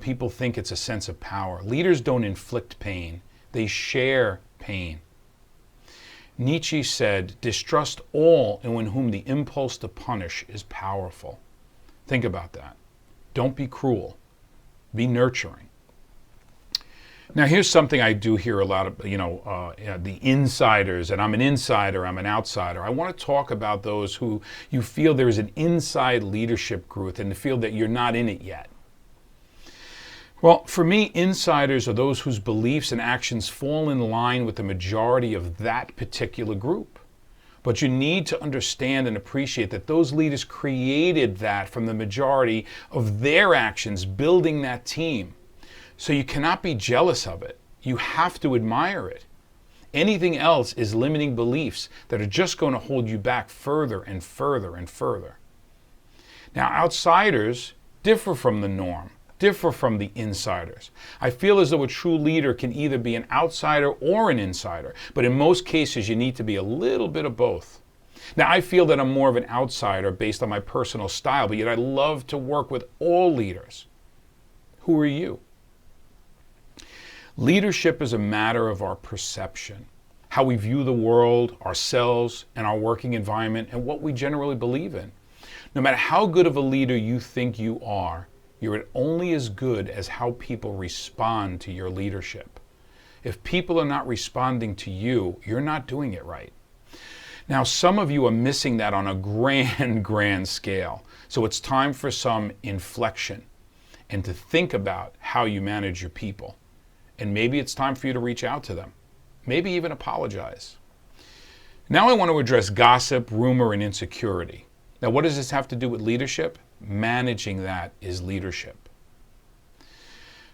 people think it's a sense of power. Leaders don't inflict pain, they share pain. Nietzsche said, "Distrust all in whom the impulse to punish is powerful." Think about that. Don't be cruel. Be nurturing. Now, here's something I do hear a lot of, the insiders, and I'm an insider, I'm an outsider. I want to talk about those who you feel there is an inside leadership group and feel that you're not in it yet. Well, for me, insiders are those whose beliefs and actions fall in line with the majority of that particular group. But you need to understand and appreciate that those leaders created that from the majority of their actions, building that team. So you cannot be jealous of it. You have to admire it. Anything else is limiting beliefs that are just going to hold you back further and further and further. Now, outsiders differ from the norm, differ from the insiders. I feel as though a true leader can either be an outsider or an insider, but in most cases you need to be a little bit of both. Now, I feel that I'm more of an outsider based on my personal style, but yet I love to work with all leaders. Who are you? Leadership is a matter of our perception, how we view the world, ourselves, and our working environment, and what we generally believe in. No matter how good of a leader you think you are, you're only as good as how people respond to your leadership. If people are not responding to you, you're not doing it right. Now, some of you are missing that on a grand scale. So it's time for some inflection and to think about how you manage your people. And maybe it's time for you to reach out to them. Maybe even apologize. Now I want to address gossip, rumor, and insecurity. Now, what does this have to do with leadership? Managing that is leadership.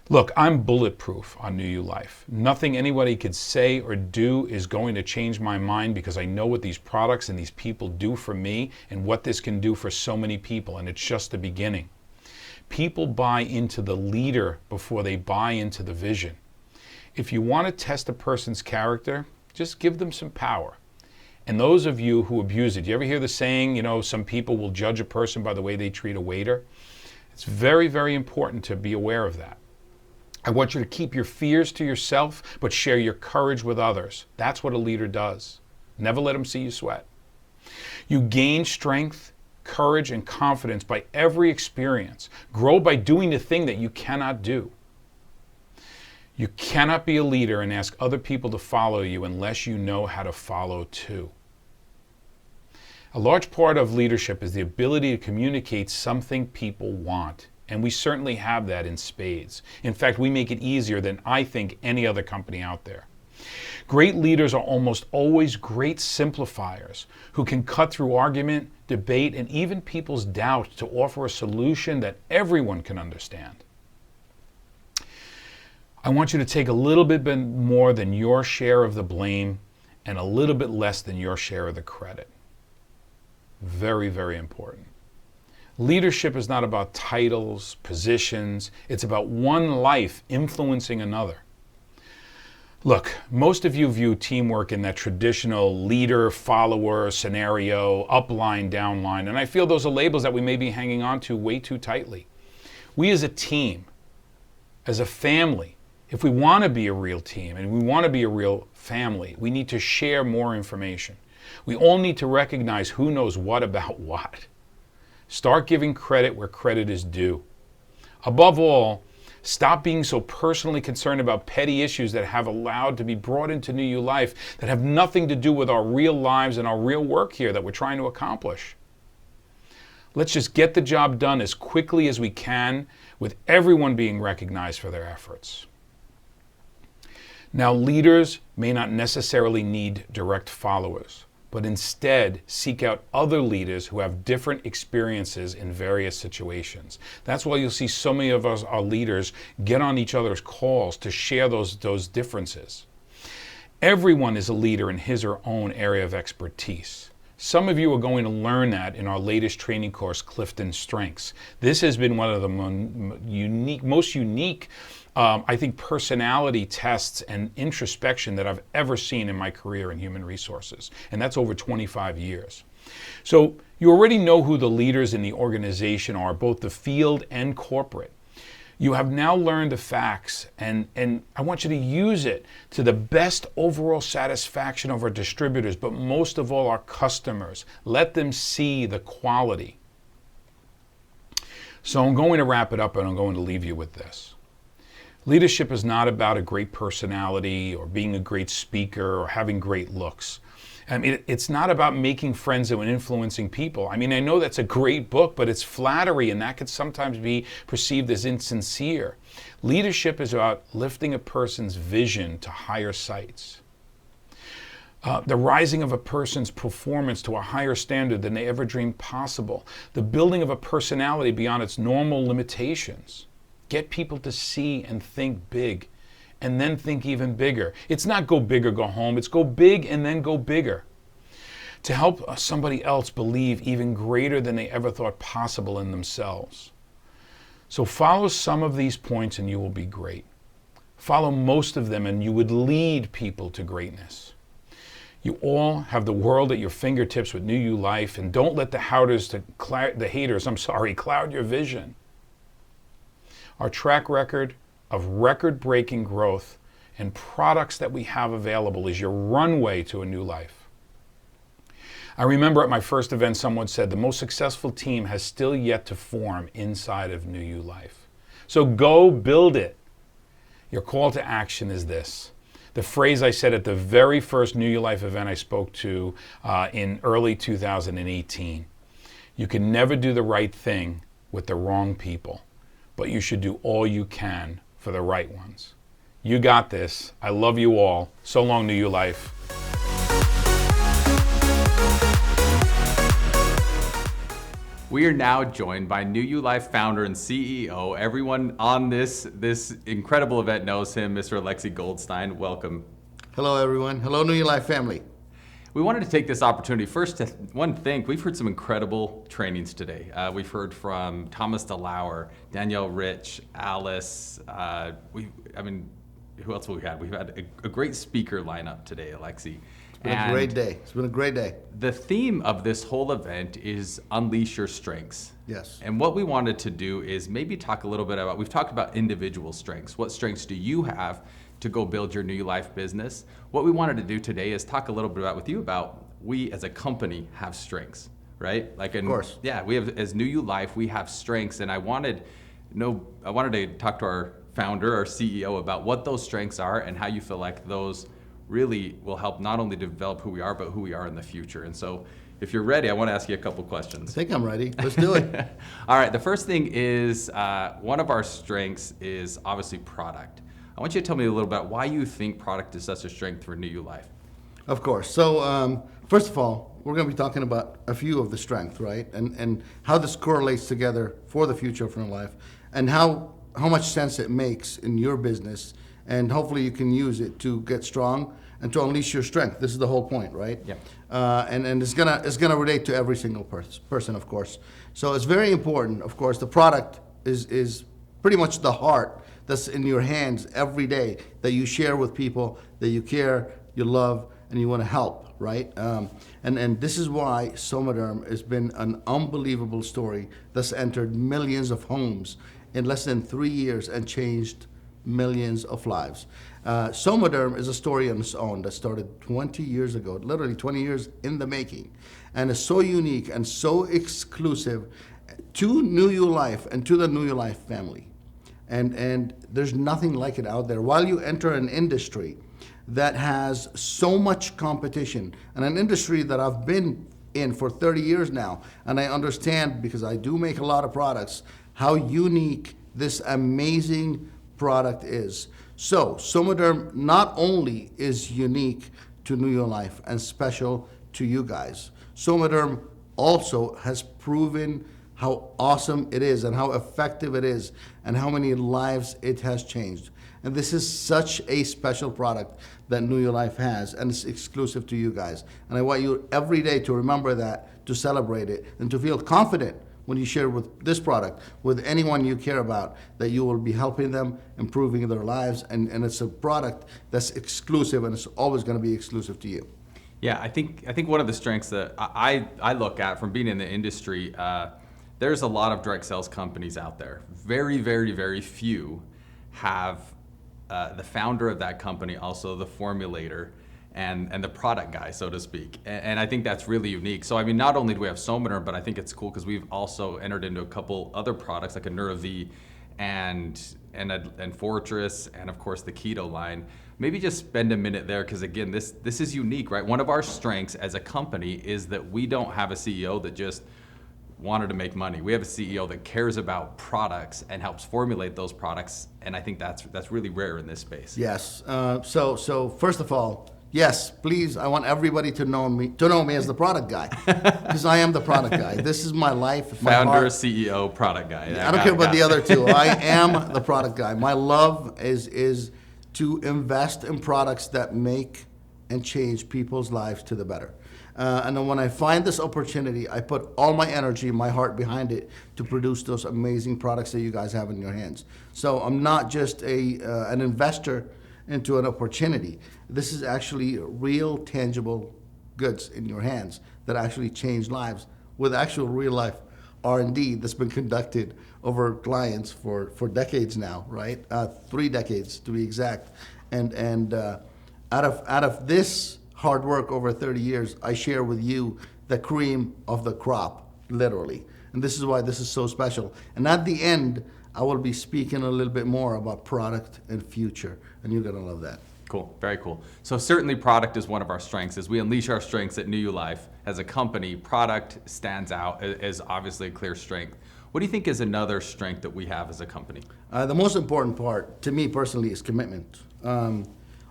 Look, I'm bulletproof on New You Life. Nothing anybody could say or do is going to change my mind, because I know what these products and these people do for me and what this can do for so many people, and it's just the beginning. People buy into the leader before they buy into the vision. If you want to test a person's character, just give them some power. And those of you who abuse it, you ever hear the saying, some people will judge a person by the way they treat a waiter? It's very, very important to be aware of that. I want you to keep your fears to yourself, but share your courage with others. That's what a leader does. Never let them see you sweat. You gain strength, courage, and confidence by every experience. Grow by doing the thing that you cannot do. You cannot be a leader and ask other people to follow you unless you know how to follow too. A large part of leadership is the ability to communicate something people want, and we certainly have that in spades. In fact, we make it easier than I think any other company out there. Great leaders are almost always great simplifiers who can cut through argument, debate, and even people's doubt to offer a solution that everyone can understand. I want you to take a little bit more than your share of the blame and a little bit less than your share of the credit. Very, very important. Leadership is not about titles, positions. It's about one life influencing another. Look, most of you view teamwork in that traditional leader-follower scenario, upline, downline, and I feel those are labels that we may be hanging on to way too tightly. We as a team, as a family, if we want to be a real team and we want to be a real family, we need to share more information. We all need to recognize who knows what about what. Start giving credit where credit is due. Above all, stop being so personally concerned about petty issues that have allowed to be brought into New You Life that have nothing to do with our real lives and our real work here that we're trying to accomplish. Let's just get the job done as quickly as we can, with everyone being recognized for their efforts. Now, leaders may not necessarily need direct followers, but instead seek out other leaders who have different experiences in various situations. That's why you'll see so many of us, our leaders, get on each other's calls to share those differences. Everyone is a leader in his or her own area of expertise. Some of you are going to learn that in our latest training course, Clifton Strengths. This has been one of the most unique I think, personality tests and introspection that I've ever seen in my career in human resources. And that's over 25 years. So you already know who the leaders in the organization are, both the field and corporate. You have now learned the facts, and I want you to use it to the best overall satisfaction of our distributors, but most of all our customers. Let them see the quality. So I'm going to wrap it up, and I'm going to leave you with this. Leadership is not about a great personality or being a great speaker or having great looks. I mean, it's not about making friends and influencing people. I mean, I know that's a great book, but it's flattery, and that could sometimes be perceived as insincere. Leadership is about lifting a person's vision to higher heights. The rising of a person's performance to a higher standard than they ever dreamed possible. The building of a personality beyond its normal limitations. Get people to see and think big, and then think even bigger. It's not go big or go home. It's go big and then go bigger. To help somebody else believe even greater than they ever thought possible in themselves. So follow some of these points and you will be great. Follow most of them and you would lead people to greatness. You all have the world at your fingertips with New You Life, and don't let the haters cloud your vision. Our track record of record-breaking growth and products that we have available is your runway to a new life. I remember at my first event someone said the most successful team has still yet to form inside of New You Life. So go build it. Your call to action is this. The phrase I said at the very first New You Life event I spoke to in early 2018. You can never do the right thing with the wrong people, but you should do all you can for the right ones. You got this. I love you all. So long, New You Life. We are now joined by New You Life founder and CEO. Everyone on this incredible event knows him, Mr. Alexi Goldstein. Welcome. Hello, everyone. Hello, New You Life family. We wanted to take this opportunity first to thank. We've heard some incredible trainings today. We've heard from Thomas DeLauer, Danielle Rich, Alice. Who else have we had? We've had a great speaker lineup today, Alexi. It's been a great day. It's been a great day. The theme of this whole event is Unleash Your Strengths. Yes. And what we wanted to do is maybe talk a little bit about, we've talked about individual strengths. What strengths do you have to go build your New Life business? What we wanted to do today is talk a little bit about we as a company have strengths, right? Of course. Yeah, we have, as New You Life, we have strengths, and I wanted to talk to our founder, our CEO, about what those strengths are and how you feel like those really will help not only develop who we are, but who we are in the future. And so if you're ready, I want to ask you a couple questions. I think I'm ready. Let's do it. All right, the first thing is, one of our strengths is obviously product. I want you to tell me a little about why you think product is such a strength for New You Life. Of course. So first of all, we're going to be talking about a few of the strengths, right? And how this correlates together for the future of New Life, and how much sense it makes in your business, and hopefully you can use it to get strong and to unleash your strength. This is the whole point, right? Yeah. And it's gonna relate to every single person, of course. So it's very important. Of course, the product is pretty much the heart that's in your hands every day, that you share with people, that you care, you love, and you want to help, right? And this is why Somaderm has been an unbelievable story that's entered millions of homes in less than 3 years and changed millions of lives. Somaderm is a story on its own that started 20 years ago, literally 20 years in the making, and is so unique and so exclusive to New You Life and to the New You Life family. And there's nothing like it out there. While you enter an industry that has so much competition, and an industry that I've been in for 30 years now, and I understand, because I do make a lot of products, how unique this amazing product is. So Somaderm not only is unique to New You Life and special to you guys, Somaderm also has proven how awesome it is and how effective it is and how many lives it has changed. And this is such a special product that New You Life has, and it's exclusive to you guys. And I want you every day to remember that, to celebrate it, and to feel confident when you share with this product with anyone you care about, that you will be helping them, improving their lives, and it's a product that's exclusive, and it's always going to be exclusive to you. Yeah, I think one of the strengths that I look at from being in the industry, there's a lot of direct sales companies out there. Very, very, very few have the founder of that company, also the formulator, and the product guy, so to speak. And I think that's really unique. So I mean, not only do we have Someter, but I think it's cool because we've also entered into a couple other products like a NeuroV and Fortress, and of course the Keto line. Maybe just spend a minute there, because again, this is unique, right? One of our strengths as a company is that we don't have a CEO that just wanted to make money. We have a CEO that cares about products and helps formulate those products, and I think that's really rare in this space. Yes. So first of all, yes, please, I want everybody to know me as the product guy, because I am the product guy. This is my life, my Founder, heart. CEO, product guy. I don't care about the other two. I am the product guy. My love is to invest in products that make and change people's lives to the better. And then when I find this opportunity, I put all my energy, my heart behind it to produce those amazing products that you guys have in your hands. So I'm not just an investor into an opportunity. This is actually real, tangible goods in your hands that actually change lives with actual real life R&D that's been conducted over clients for decades now, right? 3 decades to be exact. And out of this hard work over 30 years, I share with you the cream of the crop, literally. And this is why this is so special. And at the end, I will be speaking a little bit more about product and future, and you're gonna love that. Cool, very cool. So certainly product is one of our strengths. As we unleash our strengths at New Life, as a company, product stands out as obviously a clear strength. What do you think is another strength that we have as a company? The most important part, to me personally, is commitment.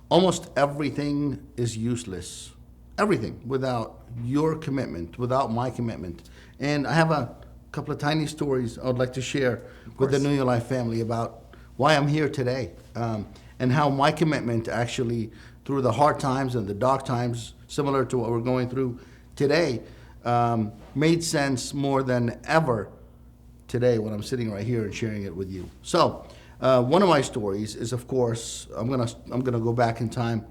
Almost everything is useless. Everything without your commitment, without my commitment. And I have a couple of tiny stories I would like to share with the New Life family about why I'm here today, and how my commitment actually, through the hard times and the dark times, similar to what we're going through today, made sense more than ever today when I'm sitting right here and sharing it with you. So, one of my stories is, of course, I'm gonna go back in time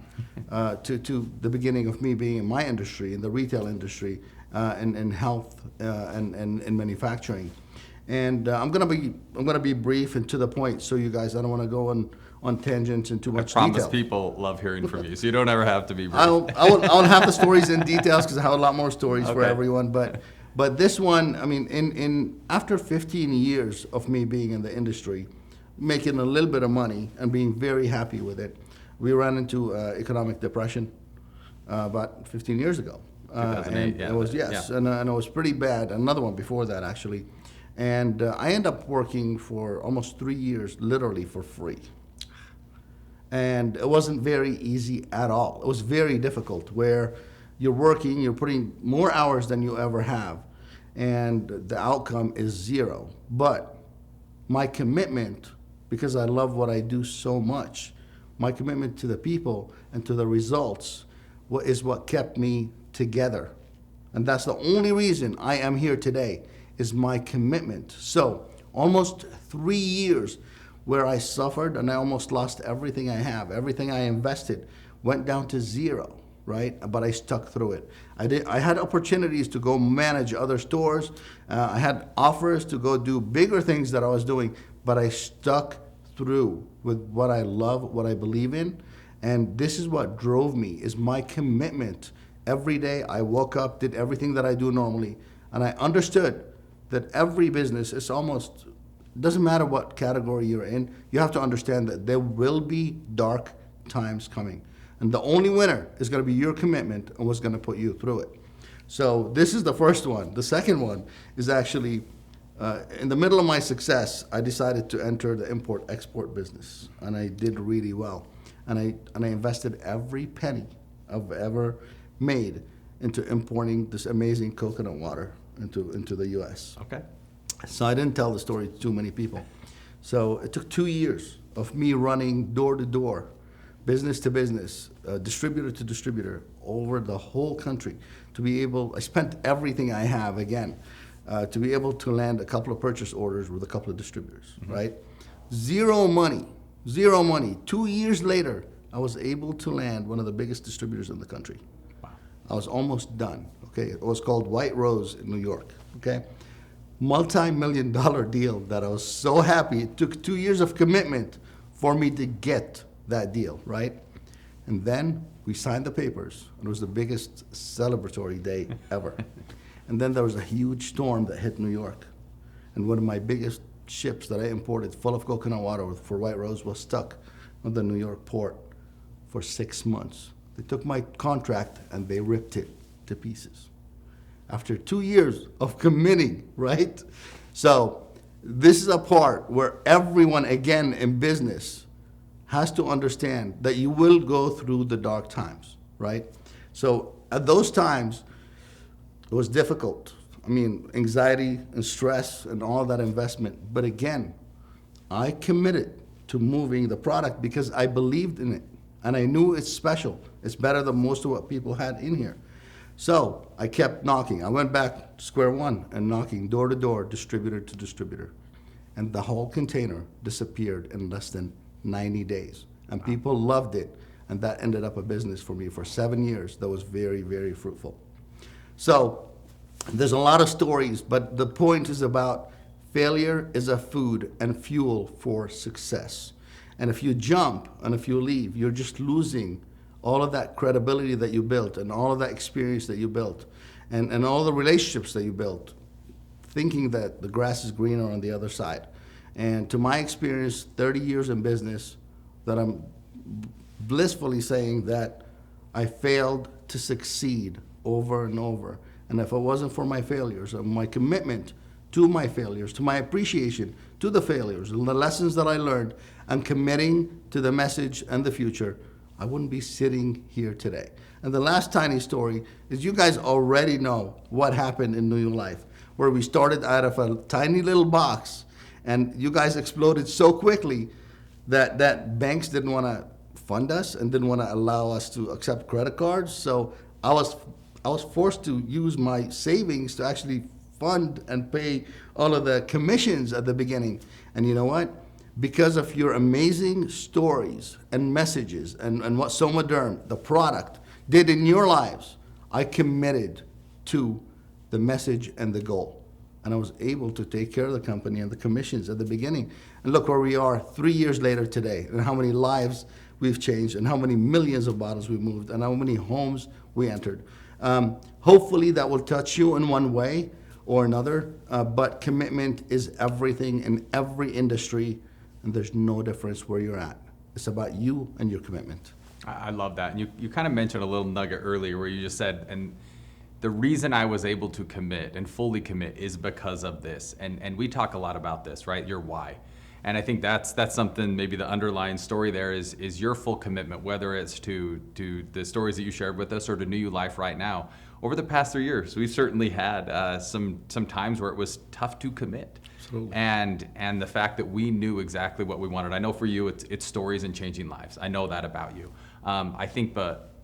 to the beginning of me being in my industry, in the retail industry, in health and in manufacturing. And I'm gonna be brief and to the point, so you guys, I don't want to go on tangents and too much detail. I promise people love hearing from you, so you don't ever have to be brief. I'll have the stories in details because I have a lot more stories for Okay. everyone. But this one, I mean, in after 15 years of me being in the industry, making a little bit of money and being very happy with it, we ran into economic depression about 15 years ago. 2008, yeah. It was, yes, Yeah. and it was pretty bad. Another one before that, actually. And I ended up working for almost 3 years, literally for free. And it wasn't very easy at all. It was very difficult, where you're working, you're putting more hours than you ever have, and the outcome is zero. But my commitment, because I love what I do so much, my commitment to the people and to the results is what kept me together. And that's the only reason I am here today, is my commitment. So almost 3 years where I suffered and I almost lost everything I have. Everything I invested went down to zero, right? But I stuck through it. I had opportunities to go manage other stores. I had offers to go do bigger things that I was doing, but I stuck through with what I love, what I believe in. And this is what drove me, is my commitment. Every day I woke up, did everything that I do normally, and I understood that every business is almost, doesn't matter what category you're in, you have to understand that there will be dark times coming. And the only winner is going to be your commitment and what's going to put you through it. So this is the first one. The second one is actually, in the middle of my success, I decided to enter the import-export business, and I did really well. And I invested every penny I've ever made into importing this amazing coconut water into the U.S. Okay. So I didn't tell the story to too many people. So it took 2 years of me running door to door, business to business, distributor to distributor, over the whole country to be able. I spent everything I have again, to be able to land a couple of purchase orders with a couple of distributors, right? Zero money. 2 years later, I was able to land one of the biggest distributors in the country. Wow. I was almost done, okay? It was called White Rose in New York, okay? Multi-million-dollar deal that I was so happy. It took 2 years of commitment for me to get that deal, right? And then we signed the papers. It was the biggest celebratory day ever. And then there was a huge storm that hit New York. And one of my biggest ships that I imported full of coconut water for White Rose was stuck on the New York port for 6 months. They took my contract and they ripped it to pieces. After 2 years of committing, right? So this is a part where everyone, again, in business has to understand that you will go through the dark times, right? So at those times, it was difficult. I mean, anxiety and stress and all that investment. But again, I committed to moving the product because I believed in it. And I knew it's special. It's better than most of what people had in here. So I kept knocking. I went back to square one and knocking door to door, distributor to distributor. And the whole container disappeared in less than 90 days. And people loved it. And that ended up a business for me for 7 years that was very, very fruitful. So there's a lot of stories, but the point is about failure is a food and fuel for success. And if you jump and if you leave, you're just losing all of that credibility that you built and all of that experience that you built and all the relationships that you built, thinking that the grass is greener on the other side. And to my experience, 30 years in business, that I'm blissfully saying that I failed to succeed over and over. And if it wasn't for my failures and my commitment to my failures, to my appreciation to the failures and the lessons that I learned, and committing to the message and the future, I wouldn't be sitting here today. And the last tiny story is you guys already know what happened in New Life, where we started out of a tiny little box, and you guys exploded so quickly that banks didn't want to fund us and didn't want to allow us to accept credit cards. So I was forced to use my savings to actually fund and pay all of the commissions at the beginning. And you know what? Because of your amazing stories and messages and what Somaderm, the product, did in your lives, I committed to the message and the goal. And I was able to take care of the company and the commissions at the beginning. And look where we are 3 years later today, and how many lives we've changed, and how many millions of bottles we've moved, and how many homes we entered. Hopefully that will touch you in one way or another, but commitment is everything in every industry, and there's no difference where you're at. It's about you and your commitment. I love that. And you kind of mentioned a little nugget earlier where you just said, and the reason I was able to commit and fully commit is because of this. And we talk a lot about this, right? Your why. And I think that's something, maybe the underlying story there is your full commitment, whether it's to the stories that you shared with us or to New You Life right now. Over the past 3 years, we've certainly had some times where it was tough to commit. Absolutely. And the fact that we knew exactly what we wanted. I know for you, it's stories and changing lives. I know that about you. I think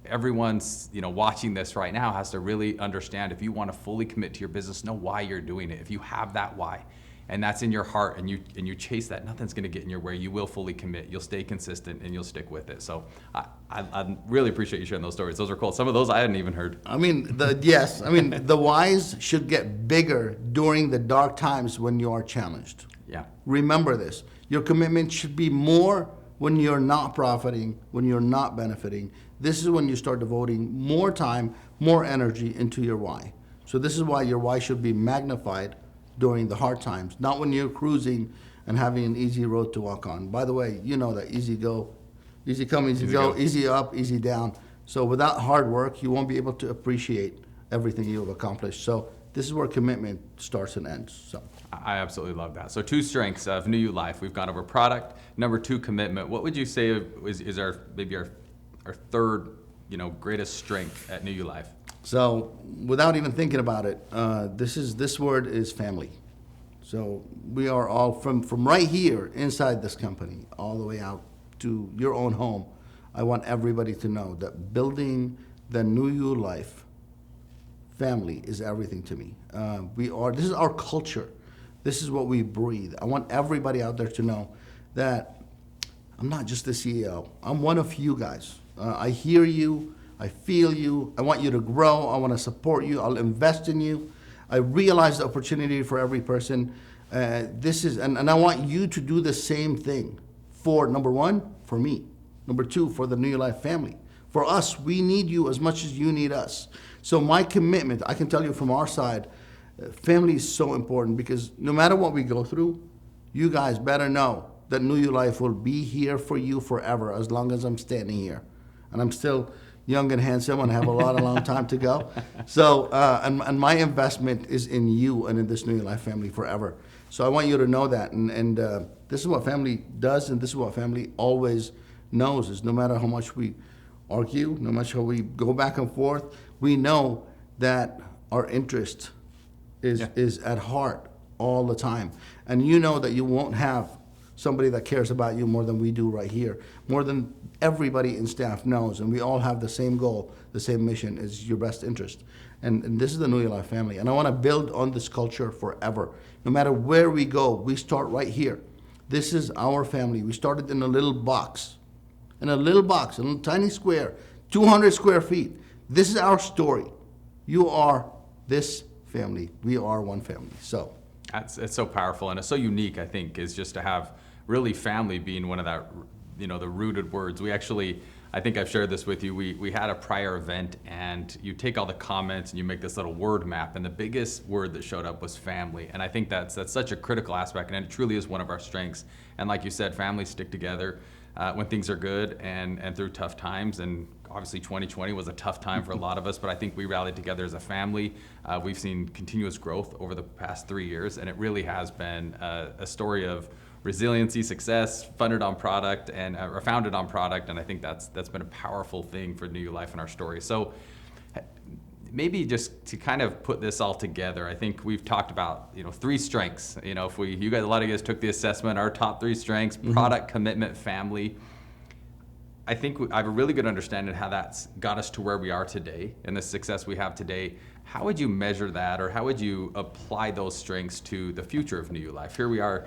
everyone's watching this right now has to really understand, if you want to fully commit to your business, know why you're doing it. If you have that why, and that's in your heart, and you chase that, nothing's going to get in your way. You will fully commit. You'll stay consistent, and you'll stick with it. So I really appreciate you sharing those stories. Those are cool. Some of those I hadn't even heard. The whys should get bigger during the dark times when you are challenged. Yeah. Remember this. Your commitment should be more when you're not profiting, when you're not benefiting. This is when you start devoting more time, more energy into your why. So this is why your why should be magnified during the hard times, not when you're cruising and having an easy road to walk on. By the way, you know that easy come, easy go, easy up, easy down. So without hard work, you won't be able to appreciate everything you've accomplished. So this is where commitment starts and ends. So I absolutely love that. So 2 strengths of New You Life. We've gone over product. Number 2, commitment. What would you say is our third, greatest strength at New You Life? So without even thinking about it, this word is family. So we are all from right here inside this company all the way out to your own home. I want everybody to know that building the New You Life family is everything to me. This is our culture. This is what we breathe. I want everybody out there to know that I'm not just the CEO. I'm one of you guys. I hear you. I feel you. I want you to grow. I want to support you. I'll invest in you. I realize the opportunity for every person. And I want you to do the same thing for, number one, for me. Number two, for the New Year Life family. For us, we need you as much as you need us. So my commitment, I can tell you from our side, family is so important, because no matter what we go through, you guys better know that New Year Life will be here for you forever, as long as I'm standing here. And I'm still young and handsome and have a long time to go. So, and my investment is in you and in this New Year Life family forever. So I want you to know that. And this is what family does, and this is what family always knows, is no matter how much we argue, no matter how we go back and forth, we know that our interest is at heart all the time. And you know that you won't have somebody that cares about you more than we do right here, more than everybody in staff knows, and we all have the same goal, the same mission, is your best interest. And this is the New Year Life family, and I want to build on this culture forever. No matter where we go, we start right here. This is our family. We started in a little box, a little tiny square, 200 square feet. This is our story. You are this family. We are one family. So it's so powerful, and it's so unique, I think, is just to have really family being one of that, the rooted words. We actually, I think I've shared this with you, we had a prior event, and you take all the comments and you make this little word map, and the biggest word that showed up was family. And I think that's such a critical aspect, and it truly is one of our strengths. And like you said, families stick together when things are good and through tough times. And obviously 2020 was a tough time for a lot of us, but I think we rallied together as a family. We've seen continuous growth over the past 3 years, and it really has been a story of resiliency, success, founded on product, and I think that's been a powerful thing for New Year Life in our story. So maybe just to kind of put this all together, I think we've talked about 3 strengths. If a lot of you guys took the assessment, our top 3 strengths: product, commitment, family. I think I have a really good understanding of how that's got us to where we are today and the success we have today. How would you measure that, or how would you apply those strengths to the future of New Year Life? Here we are,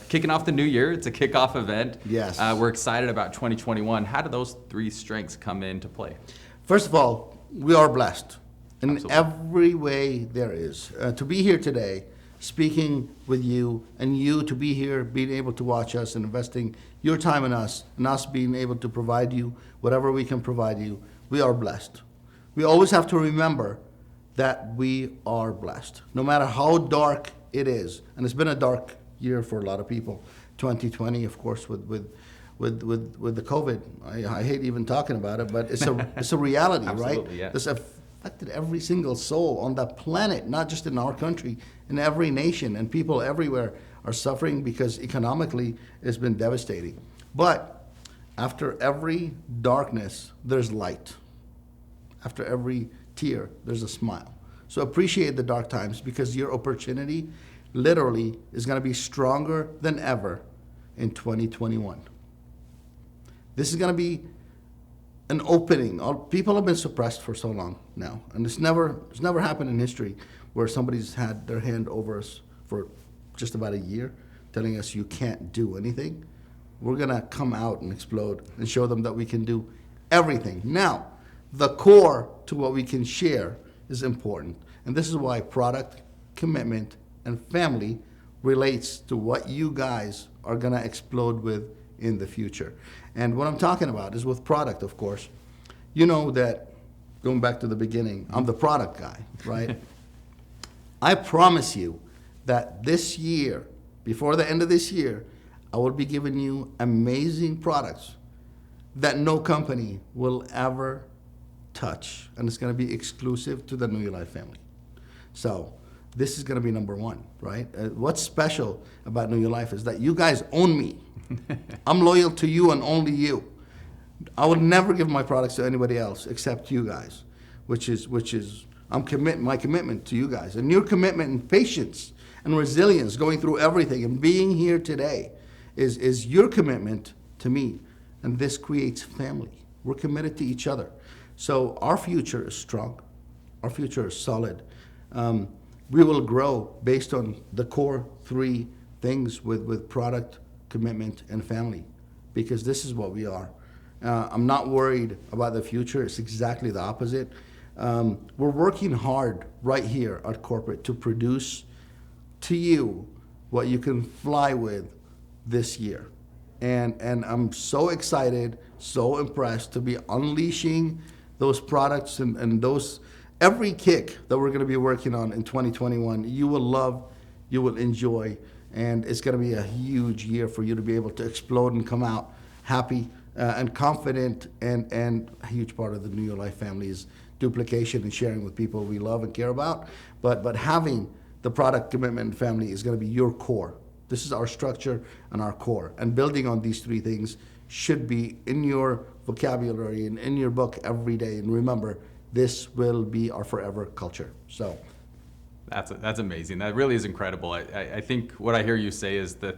kicking off the new year. It's a kickoff event. Yes. We're excited about 2021. How do those 3 strengths come into play? First of all, we are blessed in Absolutely. every way there is. To be here today, speaking with you, and you to be here, being able to watch us and investing your time in us, and us being able to provide you whatever we can provide you, we are blessed. We always have to remember that we are blessed, no matter how dark it is. And it's been a dark year for a lot of people. 2020, of course, with the COVID. I hate even talking about it, but it's a reality, right? Absolutely, yeah. This affected every single soul on the planet, not just in our country, in every nation, and people everywhere are suffering because economically it's been devastating. But after every darkness, there's light. After every tear, there's a smile. So appreciate the dark times, because your opportunity literally is going to be stronger than ever in 2021. This is going to be an opening. People have been suppressed for so long now, and it's never happened in history where somebody's had their hand over us for just about a year, telling us you can't do anything. We're going to come out and explode and show them that we can do everything. Now, the core to what we can share is important. And this is why product, commitment, and family relates to what you guys are going to explode with in the future. And what I'm talking about is with product, of course. You know that, going back to the beginning, I'm the product guy, right? I promise you that this year, before the end of this year, I will be giving you amazing products that no company will ever touch, and it's going to be exclusive to the New Year Life family. So this is going to be number 1, right? What's special about New Year Life is that you guys own me. I'm loyal to you and only you. I would never give my products to anybody else except you guys, which is my commitment to you guys, and your commitment and patience and resilience going through everything and being here today is your commitment to me, and this creates family. We're committed to each other. So our future is strong. our future is solid. We will grow based on the core three things with product, commitment, and family, because this is what we are. I'm not worried about the future. It's exactly the opposite. We're working hard right here at corporate to produce to you what you can fly with this year. And I'm so excited, so impressed to be unleashing those products and those, every kick that we're going to be working on in 2021, you will love, you will enjoy, and it's going to be a huge year for you to be able to explode and come out happy and confident, and a huge part of the New Your Life family is duplication and sharing with people we love and care about. But having the product, commitment, and family is going to be your core. This is our structure and our core. And building on these three things should be in your vocabulary and in your book every day. And remember, this will be our forever culture. So that's amazing. That really is incredible. I think what I hear you say is that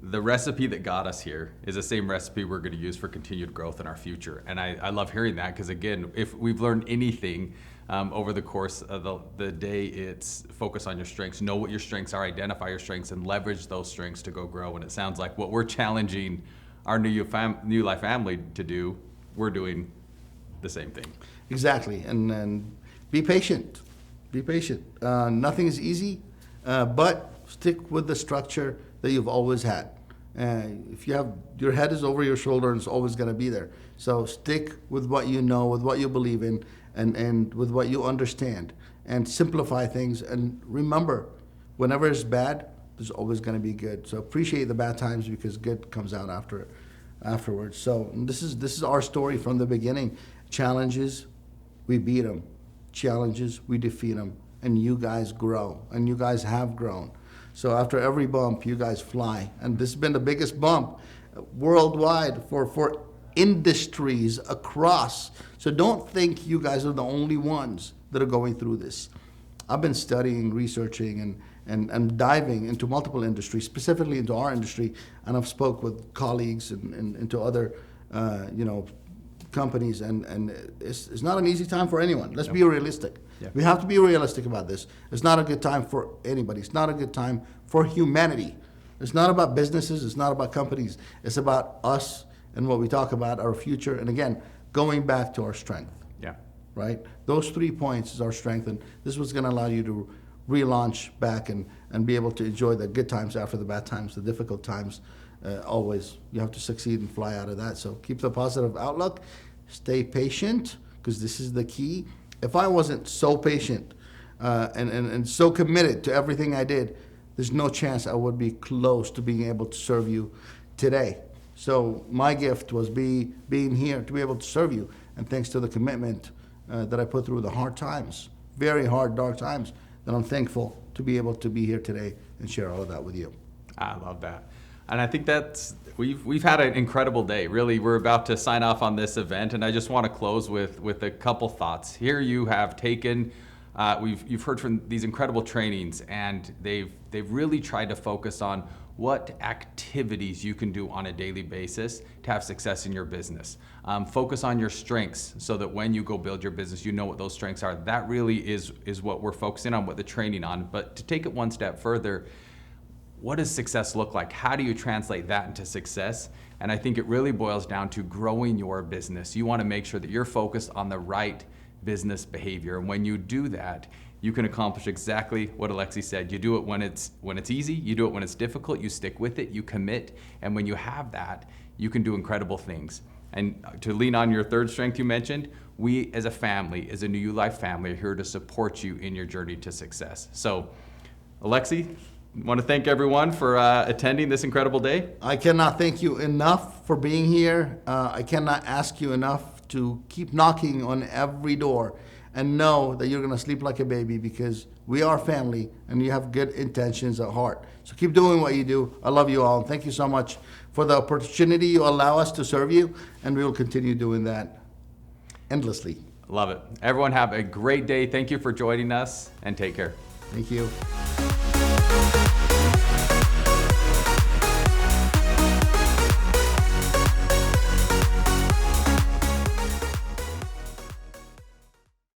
the recipe that got us here is the same recipe we're going to use for continued growth in our future. And I love hearing that, because again, if we've learned anything over the course of the day, it's focus on your strengths, know what your strengths are, identify your strengths, and leverage those strengths to go grow. And it sounds like what we're challenging our New Life family to do, we're doing the same thing. Exactly, and be patient. Be patient. Nothing is easy, but stick with the structure that you've always had. If you have, your head is over your shoulder and it's always going to be there. So stick with what you know, with what you believe in, and with what you understand, and simplify things. And remember, whenever it's bad, there's always going to be good. So appreciate the bad times, because good comes out afterwards. So this is our story from the beginning. Challenges, we beat them. Challenges, we defeat them. And you guys grow, and you guys have grown. So after every bump, you guys fly. And this has been the biggest bump worldwide for industries across. So don't think you guys are the only ones that are going through this. I've been studying, researching, and diving into multiple industries, specifically into our industry, and I've spoke with colleagues and into other, companies, and it's not an easy time for anyone. Let's be realistic. Yeah. We have to be realistic about this. It's not a good time for anybody. It's not a good time for humanity. It's not about businesses. It's not about companies. It's about us and what we talk about, our future. And again, going back to our strength. Yeah. Right? Those 3 points is our strength, and this is what's going to allow you to relaunch back and be able to enjoy the good times after the bad times, the difficult times. Always, you have to succeed and fly out of that. So keep the positive outlook. Stay patient, because this is the key. If I wasn't so patient and so committed to everything I did, there's no chance I would be close to being able to serve you today. So my gift was being here to be able to serve you. And thanks to the commitment that I put through the hard times, very hard, dark times, that I'm thankful to be able to be here today and share all of that with you. I love that. And I think that's, we've had an incredible day. Really, we're about to sign off on this event, and I just want to close with a couple thoughts. Here you have taken, you've heard from these incredible trainings, and they've really tried to focus on what activities you can do on a daily basis to have success in your business. Focus on your strengths, so that when you go build your business, you know what those strengths are. That really is what we're focusing on, what the training on. But to take it one step further, what does success look like? How do you translate that into success? And I think it really boils down to growing your business. You want to make sure that you're focused on the right business behavior. And when you do that, you can accomplish exactly what Alexi said. You do it when it's easy, you do it when it's difficult, you stick with it, you commit. And when you have that, you can do incredible things. And to lean on your third strength you mentioned, we as a family, as a New You Life family, are here to support you in your journey to success. So, Alexi, I want to thank everyone for attending this incredible day. I cannot thank you enough for being here. I cannot ask you enough to keep knocking on every door and know that you're going to sleep like a baby, because we are family and you have good intentions at heart. So keep doing what you do. I love you all. And thank you so much for the opportunity you allow us to serve you, and we will continue doing that endlessly. Love it. Everyone have a great day. Thank you for joining us, and take care. Thank you.